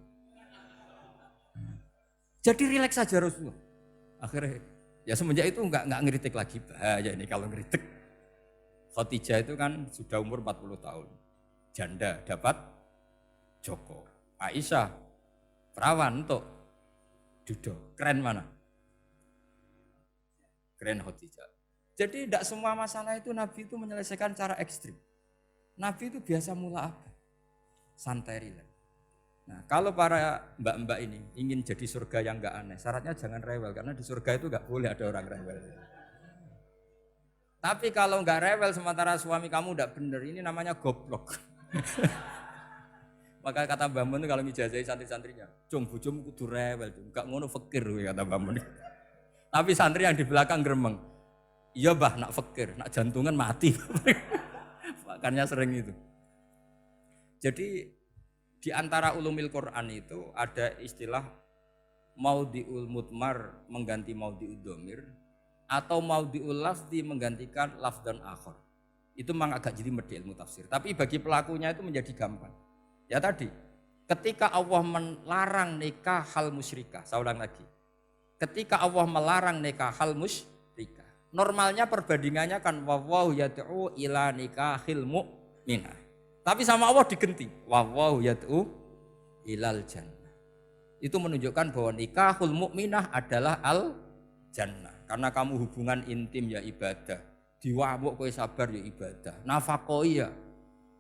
Jadi rileks saja Rasulullah. Akhirnya ya semenjak itu enggak ngeritik lagi. Bahaya ini kalau ngeritik. Khadijah itu kan sudah umur 40 tahun. Janda dapat Joko. Aisyah perawan untuk dudo. Keren mana? Keren Khadijah. Jadi tidak semua masalah itu Nabi itu menyelesaikan cara ekstrim. Nabi itu biasa mula apa? Santai rileks. Nah, kalau para mbak-mbak ini ingin jadi surga yang enggak aneh, syaratnya jangan rewel karena di surga itu enggak boleh ada orang rewel. Tapi kalau enggak rewel sementara suami kamu enggak benar, ini namanya goblok. Maka kata Mbah Mun kalau ngijazahi santri-santrinya, "Cung bojomu kudu rewel, enggak ngono fakir," kata Mbah Mun. Tapi santri yang di belakang gremeng, "Iya, Mbah, nak fakir, nak jantungan mati." Makanya sering itu. Jadi di antara ulumil Quran itu ada istilah maudhi'ul mudmar mengganti maudhi'ud dhamir atau maudhi'ul lafzi menggantikan lafdan akhar. Itu memang agak jadi ilmu tafsir. Tapi bagi pelakunya itu menjadi gampang. Ya tadi, Ketika Allah melarang nikah hal musyrikah, saya ulang lagi. Ketika Allah melarang nikah hal musyrikah, normalnya perbandingannya kan wallahu yad'u ila nikahil mu'minah. Tapi sama Allah digenti, wallahu yad'u ilal jannah. Itu menunjukkan bahwa nikahul mu'minah adalah al jannah. Karena kamu hubungan intim ya ibadah. Diwamuk kowe sabar ya ibadah. Nafakoi ya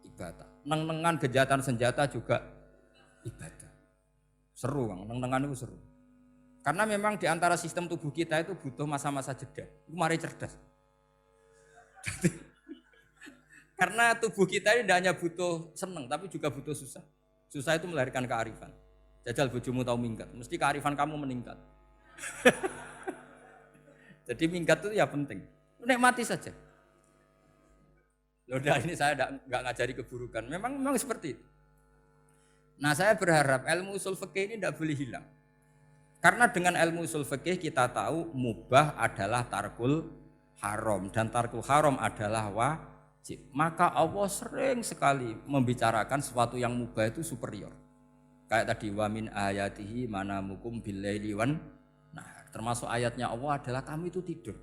ibadah. Neng-nengan gejatan senjata juga ibadah. Seru Kang, neng-nengan itu seru. Karena memang di antara sistem tubuh kita itu butuh masa-masa jeda. Itu mari cerdas. Karena tubuh kita ini tidak hanya butuh seneng, tapi juga butuh susah. Susah itu melahirkan kearifan. Jajal bojomu tahu minggat, mesti kearifan kamu meningkat. Jadi minggat itu ya penting. Nikmati saja. Udah ini saya nggak ngajari keburukan. Memang seperti itu. Nah saya berharap ilmu usul fikih ini tidak boleh hilang. Karena dengan ilmu usul fikih kita tahu mubah adalah tarkul haram dan tarkul haram adalah wajib. Maka Allah sering sekali membicarakan sesuatu yang mubah itu superior. Kayak tadi wa min ayatihi manamukum billaili wan nahar. Termasuk ayatnya Allah adalah kamu itu tidur.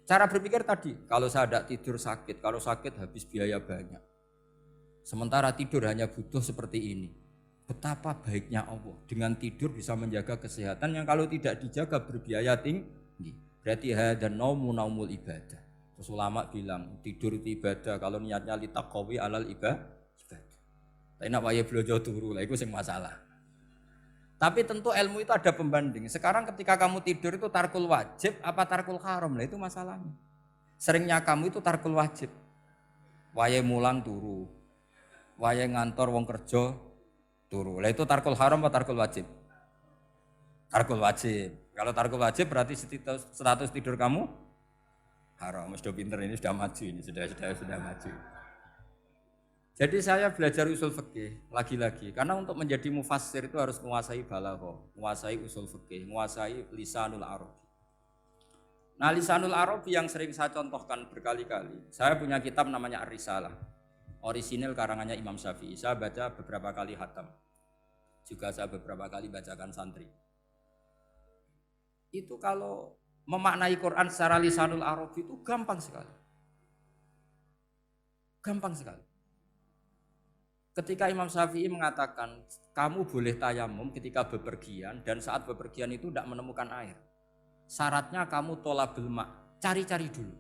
Cara berpikir tadi, kalau saya tidak tidur sakit, kalau sakit habis biaya banyak. Sementara tidur hanya butuh seperti ini. Betapa baiknya Allah dengan tidur bisa menjaga kesehatan yang kalau tidak dijaga berbiaya tinggi. Berarti hadan naumul ibadah. Terus ulama bilang tidur itu ibadah kalau niatnya litaqawi alal ibadah. Tapi nak wae blojo turu lah itu sing masalah. Tapi tentu ilmu itu ada pembanding. Sekarang ketika kamu tidur itu tarkul wajib apa tarkul haram lah itu masalahnya. Seringnya kamu itu tarkul wajib. Wae mulang turu. Wae ngantor wong kerja turu. Lah itu tarkul haram atau tarkul wajib? Tarkul wajib. Kalau tarkul wajib berarti status tidur kamu haram. Sudah pinter ini sudah maju ini sudah maju. Jadi saya belajar usul fikih lagi-lagi karena untuk menjadi mufassir itu harus menguasai balaghah, menguasai usul fikih, menguasai lisanul arabi. Nah, lisanul arabi yang sering saya contohkan berkali-kali. Saya punya kitab namanya Ar-Risalah. Orisinil karangannya Imam Syafi'i. Saya baca beberapa kali khatam. Juga saya beberapa kali bacakan santri. Itu kalau memaknai Quran secara lisanul arabi itu gampang sekali. Gampang sekali. Ketika Imam Syafi'i mengatakan kamu boleh tayamum ketika bepergian dan saat bepergian itu tidak menemukan air. Syaratnya kamu tolabul ma', cari-cari dulu.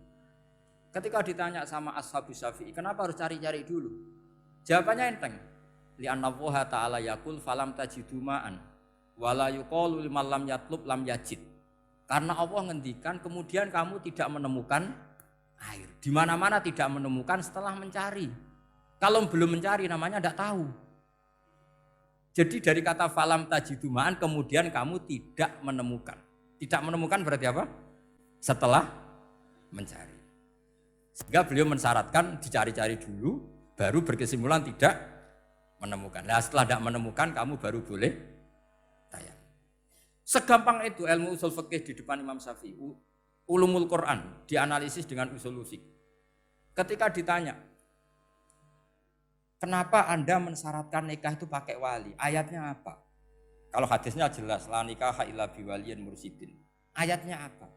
Ketika ditanya sama ashabus Syafi'i, kenapa harus cari-cari dulu? Jawabannya enteng. Li'anna Allah ta'ala yaqul falam tajidu ma'an wala yuqalu liman lam yatlub lam yajid. Karena Allah ngendikan kemudian kamu tidak menemukan air. Di mana-mana tidak menemukan setelah mencari. Kalau belum mencari namanya tidak tahu. Jadi dari kata falam tajidumaan kemudian kamu tidak menemukan. Tidak menemukan berarti apa? Setelah mencari. Sehingga beliau mensyaratkan dicari-cari dulu baru berkesimpulan tidak menemukan. Nah setelah tidak menemukan kamu baru boleh tayang. Segampang itu ilmu usul fikih di depan Imam Syafi'i. Ulumul Quran dianalisis dengan usul fikih. Ketika ditanya kenapa Anda mensyaratkan nikah itu pakai wali? Ayatnya apa? Kalau hadisnya jelas, la nikaha illa biwaliyin mursyidin. Ayatnya apa?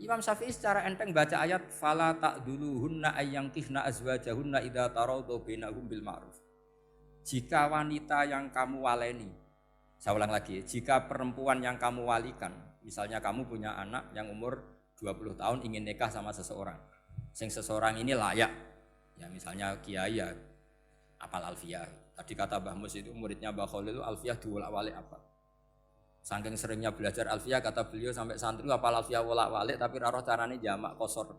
Imam Syafi'i secara enteng baca ayat fala ta'duluhunna ayyankihna azwajahunna idza tarawdu bainahum bil ma'ruf. Jika wanita yang kamu waleni, saya ulang lagi, jika perempuan yang kamu walikan, misalnya kamu punya anak yang umur 20 tahun ingin nikah sama seseorang. Seseorang ini layak. Ya misalnya kiai ya apal alfiyah. Tadi kata Mbah Mus itu muridnya Mbah Khalil alfiyah diwolak-walik apa. Saking seringnya belajar alfiyah kata beliau sampai santri apal alfiyah wolak-walik tapi raro carane jamak kosor.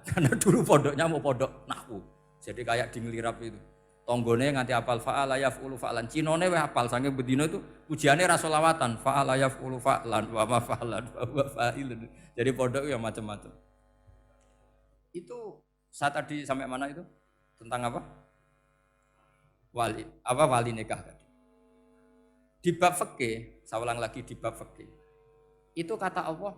Karena dulu pondoknya mau pondok nahwu. Jadi kayak di ngelirap itu. Tonggone nganti apal fa'ala yaf'ulu fa'lan. Cinone weh apal saking bedino itu ujiane ra selawatan fa'ala yaf'ulu fa'lan wa ma fa'lan wa fa'ilun. Jadi pondok ya macam-macam. Itu saat tadi sampai mana itu? Tentang apa? Wali nikah tadi. Di bab fikih, saya ulang lagi di bab fikih. Itu kata Allah,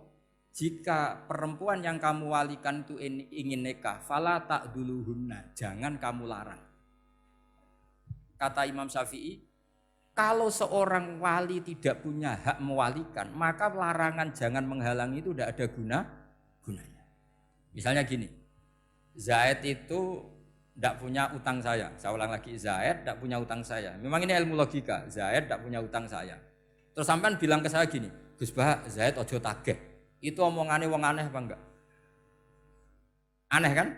jika perempuan yang kamu walikan itu ingin nikah, fala ta'duluhunna, jangan kamu larang. kata Imam Syafi'i, kalau seorang wali tidak punya hak mewalikan, maka larangan jangan menghalangi itu tidak ada gunanya. Misalnya gini, Zaid itu tidak punya utang saya ulang lagi, Zaid tidak punya utang saya. Memang ini ilmu logika, Zaid tidak punya utang saya. Terus sampean bilang ke saya gini, Gus Bah, Zaid ojo tagih. Itu omongannya wong aneh apa enggak? Aneh kan?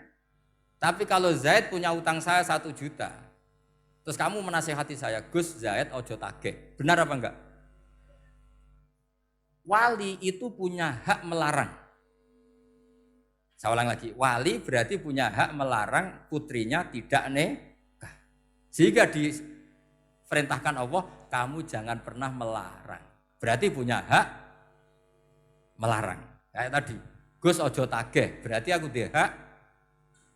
Tapi kalau Zaid punya utang saya 1 juta, terus kamu menasihati saya, Gus, Zaid ojo tagih. Benar apa enggak? Wali itu punya hak melarang. Saya ulang lagi, wali berarti punya hak melarang putrinya tidak nikah. Sehingga diperintahkan Allah, kamu jangan pernah melarang. Berarti punya hak melarang. Kayak tadi, Gus ojo tagih, berarti aku dia hak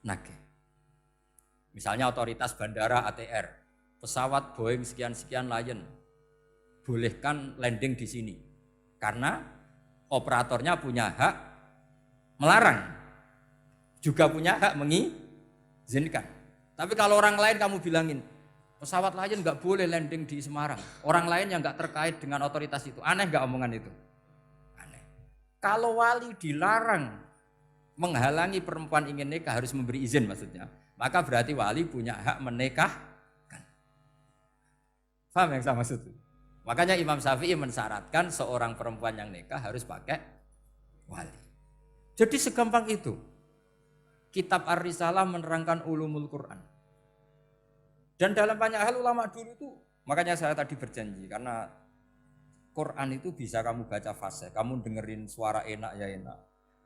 nagih. Misalnya otoritas bandara ATR, pesawat Boeing sekian-sekian Lion, bolehkan landing di sini. Karena operatornya punya hak melarang, juga punya hak mengizinkan. Tapi kalau orang lain kamu bilangin, pesawat Lion nggak boleh landing di Semarang, orang lain yang nggak terkait dengan otoritas itu, aneh nggak omongan itu? Aneh. Kalau wali dilarang menghalangi perempuan ingin nikah harus memberi izin maksudnya, maka berarti wali punya hak menikahkan. Paham yang saya maksud? Makanya Imam Syafi'i mensyaratkan seorang perempuan yang nikah harus pakai wali. Jadi segampang itu. Kitab Ar-Risalah menerangkan ulumul Quran. Dan dalam banyak hal ulama dulu itu, makanya saya tadi berjanji, karena Quran itu bisa kamu baca fasih, kamu dengerin suara enak ya enak,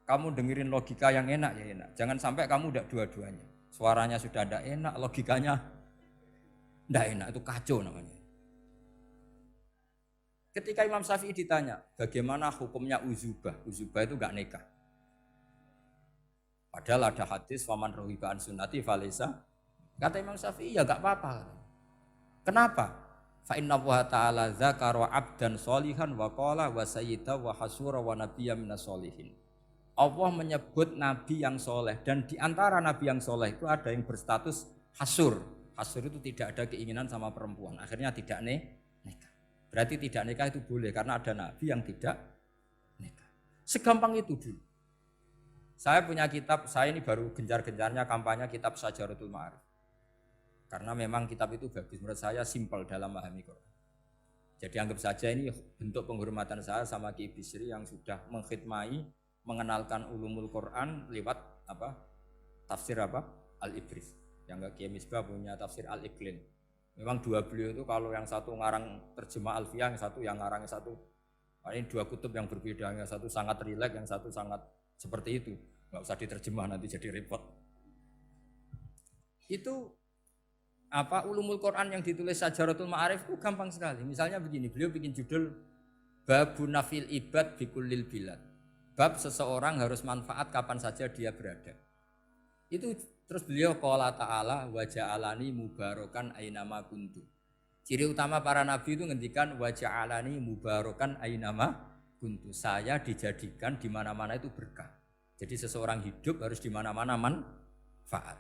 kamu dengerin logika yang enak ya enak. Jangan sampai kamu udah dua-duanya. Suaranya sudah ada enak, logikanya tidak enak, itu kacau namanya. Ketika Imam Syafi'i ditanya, bagaimana hukumnya uzubah? Uzubah itu enggak nikah. Padahal ada hadis faman rohiba an sunnati falesa. Kata Imam Syafi'i ya enggak apa-apa. Kenapa? Fa inna wa ta'ala dzakara 'abdan sholihan wa qala wa sayyida wa hasura wa nabiyya minas sholihin. Allah menyebut nabi yang soleh, dan di antara nabi yang soleh itu ada yang berstatus hasur. Hasur itu tidak ada keinginan sama perempuan, akhirnya tidak nikah. Berarti tidak nikah itu boleh karena ada nabi yang tidak nikah. Segampang itu dulu. Saya punya kitab, saya ini baru gencar-gencarnya kampanye kitab Syajaratul Ma'arif. Karena memang kitab itu bagus, menurut saya simpel dalam memahami Quran. Jadi anggap saja ini bentuk penghormatan saya sama Ki Bisri yang sudah mengkhidmai, mengenalkan ulumul Quran lewat tafsir Al-Ibris. Yang Kiai Misbah punya tafsir Al-Iqlin. Memang dua beliau itu kalau yang satu ngarang terjemah Alfiyah, yang satu yang ngarang satu. Ini dua kutub yang berbeda, yang satu sangat rileks, yang satu sangat seperti itu. Enggak usah diterjemah nanti jadi repot. Itu ulumul Quran yang ditulis Syajaratul Ma'arif itu gampang sekali. Misalnya begini, beliau bikin judul Babun Nafil Ibad Bikullil Bilad. Bab seseorang harus manfaat kapan saja dia berada. Itu terus beliau qala ta'ala wa ja'alani mubarakan ainama kuntu. Ciri utama para nabi itu ngendikan wa ja'alani mubarakan ainama kuntu. Saya dijadikan di mana-mana itu berkah. Jadi seseorang hidup harus di mana-mana manfaat.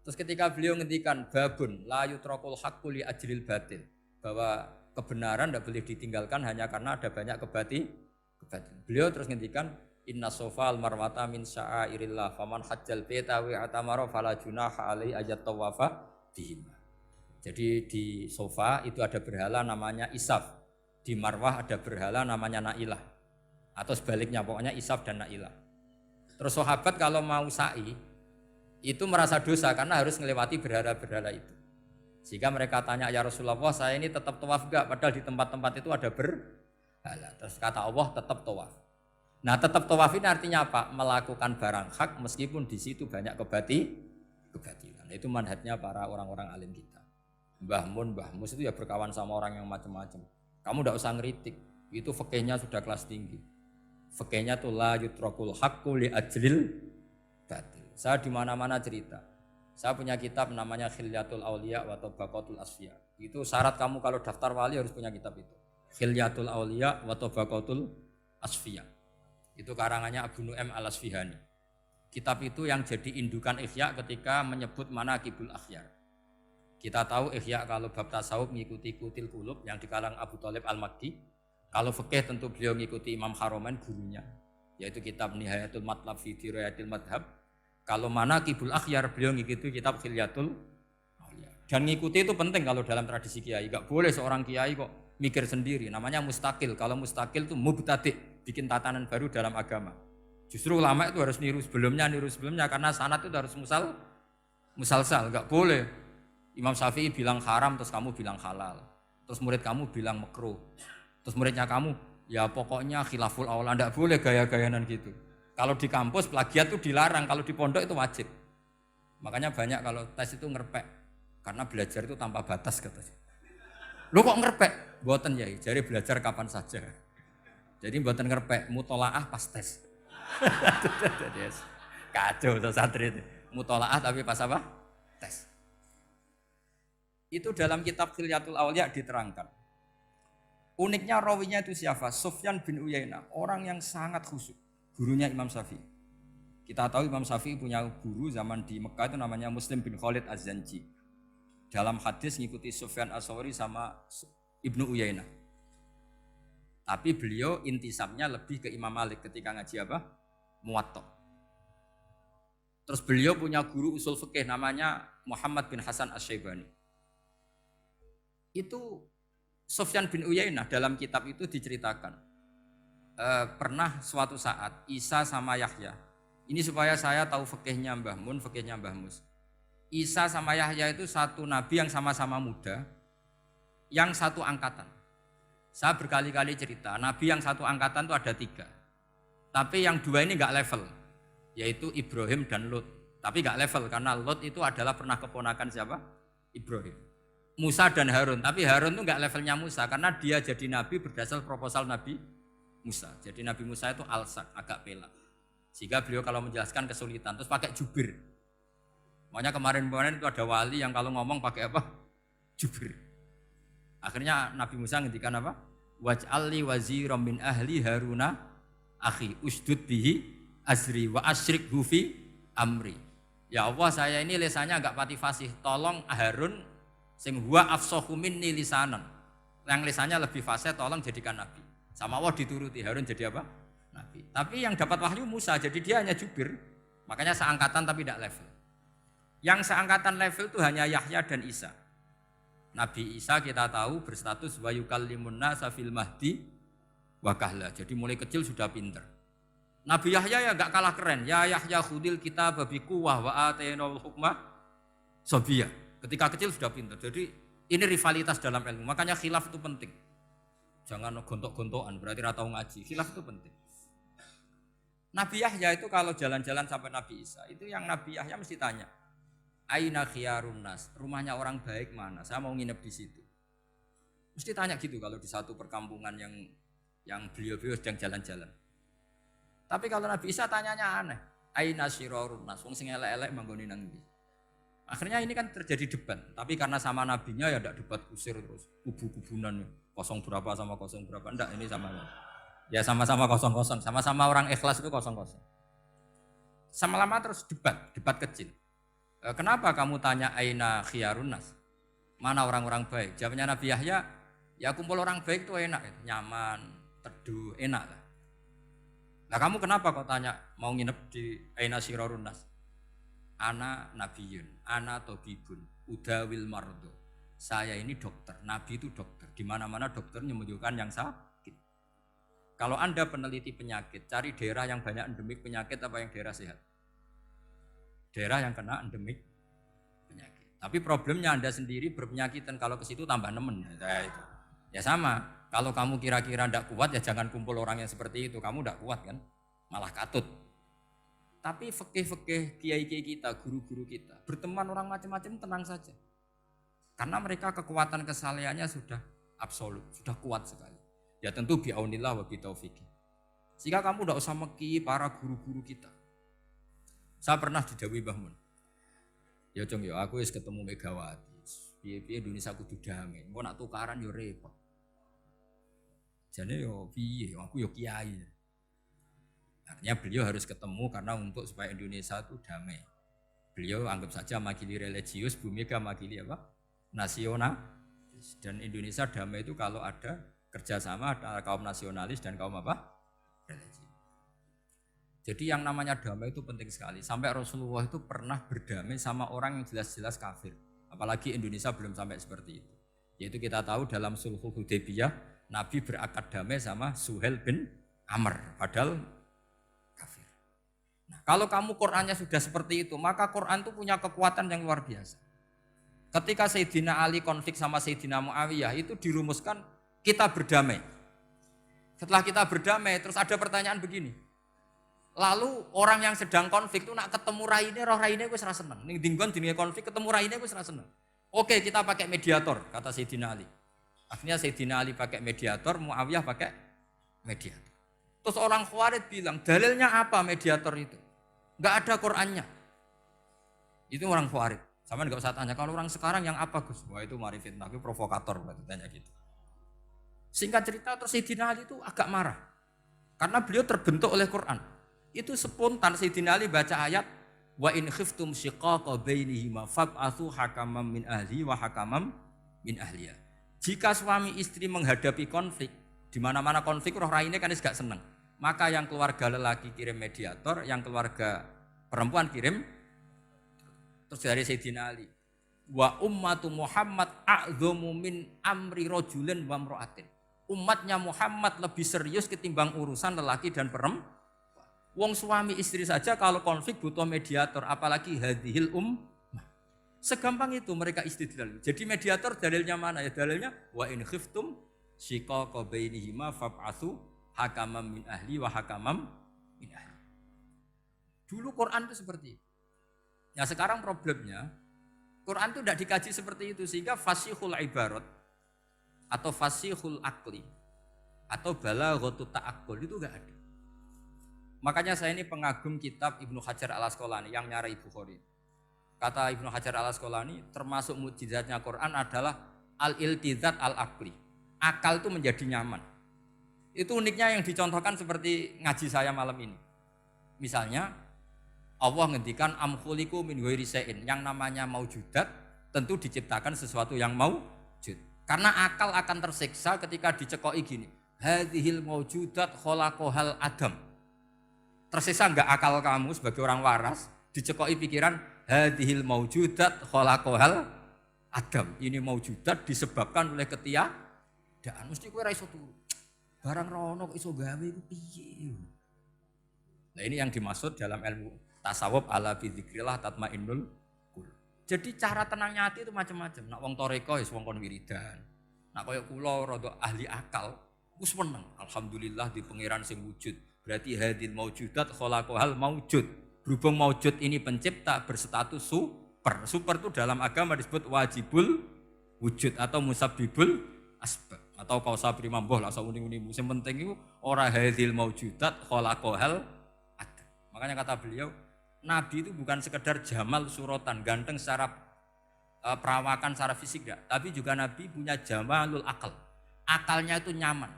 Terus ketika beliau ngendikan babun la yutrakul haqqu li ajril batil, bahwa kebenaran tidak boleh ditinggalkan hanya karena ada banyak kebatilan. Beliau terus ngendikan inna sofal marwata min sya'airillah faman hajjal baita wa atamara fala junaha alai ayat tawafa bihim. Jadi di Sofa itu ada berhala namanya Isaf, di Marwah ada berhala namanya Nailah, atau sebaliknya pokoknya Isaf dan Nailah. Terus sahabat kalau mau sa'i itu merasa dosa karena harus melewati berhala-berhala itu. Sehingga mereka tanya, ya Rasulullah, saya ini tetap tawaf enggak? Padahal di tempat-tempat itu ada berhala. Terus kata Allah, tetap tawaf. Nah, tetap tawaf ini artinya apa? Melakukan barang hak meskipun di situ banyak kebatilan. Itu manhajnya para orang-orang alim kita. Mbah Mus itu ya berkawan sama orang yang macam-macam. Kamu enggak usah ngeritik. Itu fikihnya sudah kelas tinggi. Fikihnya tuh la yutrakul haqqu li ajlil batil. Saya di mana-mana cerita. Saya punya kitab namanya Khilyatul Auliya wa Tabaqatul Asfiya. Itu syarat kamu kalau daftar wali harus punya kitab itu. Khilyatul Auliya wa Tabaqatul Asfiya. Itu karangannya Abu Nu'aim Al-Asfihani. Kitab itu yang jadi indukan Ihya ketika menyebut manaqibul akhyar. Kita tahu Ihya kalau bab tasawuf mengikuti Kutil Qulub yang dikalang Abu Thalib Al-Makki. Kalau fikih tentu beliau mengikuti Imam Haromen gurunya, yaitu kitab Nihayatul Matlab fi Dirayatil Madhab. Kalau Manaqibul Akhyar beliau mengikuti kitab Khilyatul Auliya. Dan ngikuti itu penting kalau dalam tradisi kiai. Enggak boleh seorang kiai kok mikir sendiri, namanya mustakil. Kalau mustakil itu mubtadi', bikin tatanan baru dalam agama. Justru ulama itu harus niru sebelumnya karena sanad itu harus musalsal, enggak boleh. Imam Syafi'i bilang haram terus kamu bilang halal. Terus murid kamu bilang makruh. Terus muridnya kamu ya pokoknya khilaful aula, enggak boleh gaya-gayanan gitu. Kalau di kampus plagiat itu dilarang, kalau di pondok itu wajib. Makanya banyak kalau tes itu ngerpek karena belajar itu tanpa batas katanya. Lu kok ngerpek? Mboten ya, jare belajar kapan saja. Jadi mboten ngerpek, mutolaah pas tes. Kacau tuh santri itu. Mutolaah tapi pas apa? Tes. Itu dalam kitab Khilyatul Auliya diterangkan. Uniknya rawinya itu siapa? Sufyan bin Uyainah, orang yang sangat khusyuk, gurunya Imam Syafi'i. Kita tahu Imam Syafi'i punya guru zaman di Mekah itu namanya Muslim bin Khalid Az-Zanji. Dalam hadis ngikuti Sufyan As-Sawri sama Ibnu Uyainah. Tapi beliau intisabnya lebih ke Imam Malik ketika ngaji apa? Muwatta. Terus beliau punya guru usul fikih namanya Muhammad bin Hasan Asy-Syaibani. Itu Sufyan bin Uyainah dalam kitab itu diceritakan pernah suatu saat Isa sama Yahya, ini supaya saya tahu fikihnya Mbah Mun, fikihnya Mbah Mus. Isa sama Yahya itu satu nabi yang sama-sama muda, yang satu angkatan. Saya berkali-kali cerita, nabi yang satu angkatan itu ada 3, tapi yang 2 ini enggak level, yaitu Ibrahim dan Lut. Tapi enggak level karena Lut itu adalah pernah keponakan siapa? Ibrahim. Musa dan Harun, tapi Harun itu enggak levelnya Musa karena dia jadi nabi berdasar proposal Nabi Musa. Jadi Nabi Musa itu alsak, agak pelak. Sehingga beliau kalau menjelaskan kesulitan, terus pakai jubir. Makanya kemarin-kemarin itu ada wali yang kalau ngomong pakai apa? Jubir. Akhirnya Nabi Musa ngendikan apa? Waj'alli waziran min ahli Haruna akhi usdud bihi azri wa asyrikhu fi amri. Ya Allah, saya ini lisannya agak pati fasih, tolong Harun sing huwa afsahu minni lisanan, yang lisannya lebih fasih tolong jadikan nabi. Sama Allah dituruti, Harun jadi apa? Nabi. Tapi yang dapat wahyu Musa, jadi dia hanya jubir. Makanya seangkatan tapi tidak level. Yang seangkatan level itu hanya Yahya dan Isa. Nabi Isa kita tahu berstatus wa yukallimun nasa fil mahdi wa kahla. Jadi mulai kecil sudah pinter. Nabi Yahya ya enggak kalah keren. Ya Yahya khudil kitab bi quwwah wa atainal hukma sabiyah. Ketika kecil sudah pintar. Jadi ini rivalitas dalam ilmu. Makanya khilaf itu penting. Jangan gontok-gontokan, berarti ratau ngaji. Khilaf itu penting. Nabi Yahya itu kalau jalan-jalan sampai Nabi Isa, itu yang Nabi Yahya mesti tanya, Aina khiyarun nas, rumahnya orang baik mana? Saya mau nginep di situ. Mesti tanya gitu kalau di satu perkampungan yang beliau-beliau sedang jalan-jalan. Tapi kalau Nabi Isa tanyanya aneh. Aina syirarun nas, wong sing elek-elek manggone nang ndi? Akhirnya ini kan terjadi debat, tapi karena sama nabinya ya tidak debat kusir terus kubu-kubunan 0 berapa sama 0 berapa, enggak, ini sama ya sama-sama 0-0, sama-sama orang ikhlas itu 0-0. Sama-sama terus debat kecil. Kenapa kamu tanya aina khiyarun nas? Mana orang-orang baik? Jawabnya Nabi Yahya, ya kumpul orang baik itu enak, nyaman, teduh, enak lah. Nah kamu kenapa kok tanya mau nginep di aina syirarun nas? Ana nabiyun, ana tobibun, udawil mardo. Saya ini dokter, nabi itu dokter. Di mana-mana dokter menyembuhkan yang sakit. Kalau Anda peneliti penyakit, cari daerah yang banyak endemik penyakit apa yang daerah sehat? Daerah yang kena endemik penyakit. Tapi problemnya Anda sendiri berpenyakit dan kalau ke situ tambah nemen. Ya sama, kalau kamu kira-kira tidak kuat ya jangan kumpul orang yang seperti itu. Kamu tidak kuat kan, malah katut. Tapi fikih-fikih kiai-kiai kita, guru-guru kita, berteman orang macam-macam tenang saja. Karena mereka kekuatan kesalehannya sudah absolut, sudah kuat sekali. Ya tentu bi'aunillah wa bitaufiqi. Sehingga kamu tidak usah meki para guru-guru kita. Saya pernah didhawuhi Mbah Mun. Ya Jong ya aku wis ketemu Megawati. Piye-piye Indonesia kudu damai. Engko nak tukaran yo repot. Jane yo piye, aku yo kiai. Artinya beliau harus ketemu karena untuk supaya Indonesia itu damai. Beliau anggap saja makili religius, Bu Mega makili apa? nasionalis. Dan Indonesia damai itu kalau ada kerjasama antara kaum nasionalis dan kaum apa? Religi. Jadi yang namanya damai itu penting sekali. Sampai Rasulullah itu pernah berdamai sama orang yang jelas-jelas kafir. Apalagi Indonesia belum sampai seperti itu. Yaitu kita tahu dalam Sulhul Hudaybiyah, Nabi berakad damai sama Suhail bin Amr, padahal kafir. Nah, kalau kamu Qur'annya sudah seperti itu, maka Qur'an itu punya kekuatan yang luar biasa. Ketika Sayyidina Ali konflik sama Sayyidina Muawiyah, itu dirumuskan kita berdamai. Setelah kita berdamai, terus ada pertanyaan begini. Lalu orang yang sedang konflik itu nak ketemu raine, roh raine wis ra seneng. Ning dinggon jenenge konflik ketemu raine wis ra seneng. Oke, kita pakai mediator, kata Sayyidina Ali. Akhirnya Sayyidina Ali pakai mediator, Muawiyah pakai mediator. Terus orang Khawarij bilang, dalilnya apa mediator itu? Enggak ada Qur'annya. Itu orang Khawarij. Sama enggak usah tanya, kalau orang sekarang yang apa Gus? Wah itu mari fitnah, itu provokator berarti tanya gitu. Singkat cerita terus Sayyidina Ali itu agak marah. Karena beliau terbentuk oleh Quran. Itu spontan Sayyidina Ali baca ayat wa in khiftum shiqaqa bainihima fab'atsu hakaman min ahli wa hakaman min ahliya. Jika suami istri menghadapi konflik, di mana-mana konflik roh raine kan gak seneng. Maka yang keluarga lelaki kirim mediator, yang keluarga perempuan kirim. Terus dari Sayyidina Ali, wa ummatu Muhammad a'dhamu min amri rajulin wa imra'atin. Umatnya Muhammad lebih serius ketimbang urusan lelaki dan perempuan. Wong suami istri saja kalau konflik butuh mediator, apalagi hadhil ummah. Segampang itu mereka istidlal. Jadi mediator dalilnya mana ya? Dalilnya wa in khiftum shiqaqa bainihima fab'atsu hakaman min ahli wa hakaman min ahli. Dulu Quran itu seperti itu. Ya sekarang problemnya Quran itu tidak dikaji seperti itu sehingga fasihul ibarat atau fasihul akli atau balaghatut ta'aqqul itu enggak ada. Makanya saya ini pengagum kitab Ibnu Hajar al-Asqalani yang nyari Bukhari. Kata Ibnu Hajar al-Asqalani termasuk mukjizatnya Quran adalah al-iltizat al-aqli. Akal itu menjadi nyaman. Itu uniknya yang dicontohkan seperti ngaji saya malam ini. Misalnya Allah ngendikan am khuliqu min ghairi syai'in, yang namanya maujudat tentu diciptakan sesuatu yang maujud. Karena akal akan tersiksa ketika dicekoki gini. Hadhil maujudat khalaqahal adam. Tersiksa enggak akal kamu sebagai orang waras dicekoki pikiran hadhil maujudat khalaqahal adam. Ini maujudat disebabkan oleh ketiadaan. Mesti kowe ra iso turu. Barang rono kok iso gawe iku piye? Nah ini yang dimaksud dalam ilmu tasawuf ala bi dzikrillah tatmainnul qulub. Jadi cara tenangnya hati itu macam-macam. Nak wong toreko wis wong kon wiridan. Nak koyo kula rada ahli akal, wis meneng. Alhamdulillah di pangeran sing wujud. Berarti hadil maujudat khalaqahal maujud. Berhubung maujud ini pencipta berstatus super. Super itu dalam agama disebut wajibul wujud atau musabbibul asbab atau kausa primamboh lah sauni-uni. Sing penting itu ora hadil maujudat khalaqahal adam. Makanya kata beliau Nabi itu bukan sekedar jamal suratan, ganteng secara perawakan, secara fisik enggak, tapi juga Nabi punya jamalul akal. Akalnya itu nyaman.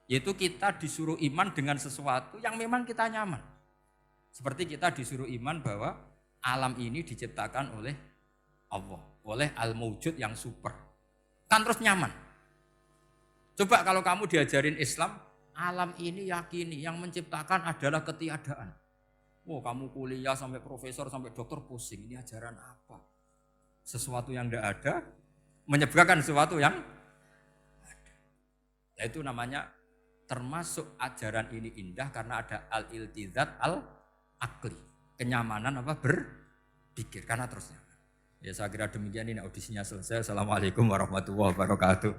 Yaitu kita disuruh iman dengan sesuatu yang memang kita nyaman. Seperti kita disuruh iman bahwa alam ini diciptakan oleh Allah, oleh al-mawjud yang super. Kan terus nyaman. Coba kalau kamu diajarin Islam, alam ini yakini yang menciptakan adalah ketiadaan. Oh, kamu kuliah sampai profesor, sampai dokter pusing. Ini ajaran apa? Sesuatu yang tidak ada, menyebabkan sesuatu yang ada. Yaitu namanya termasuk ajaran ini indah karena ada al-iltizat al-akli. Kenyamanan apa? Berpikir, karena terus nyaman. Ya saya kira demikian, ini audisinya selesai. Assalamualaikum warahmatullahi wabarakatuh.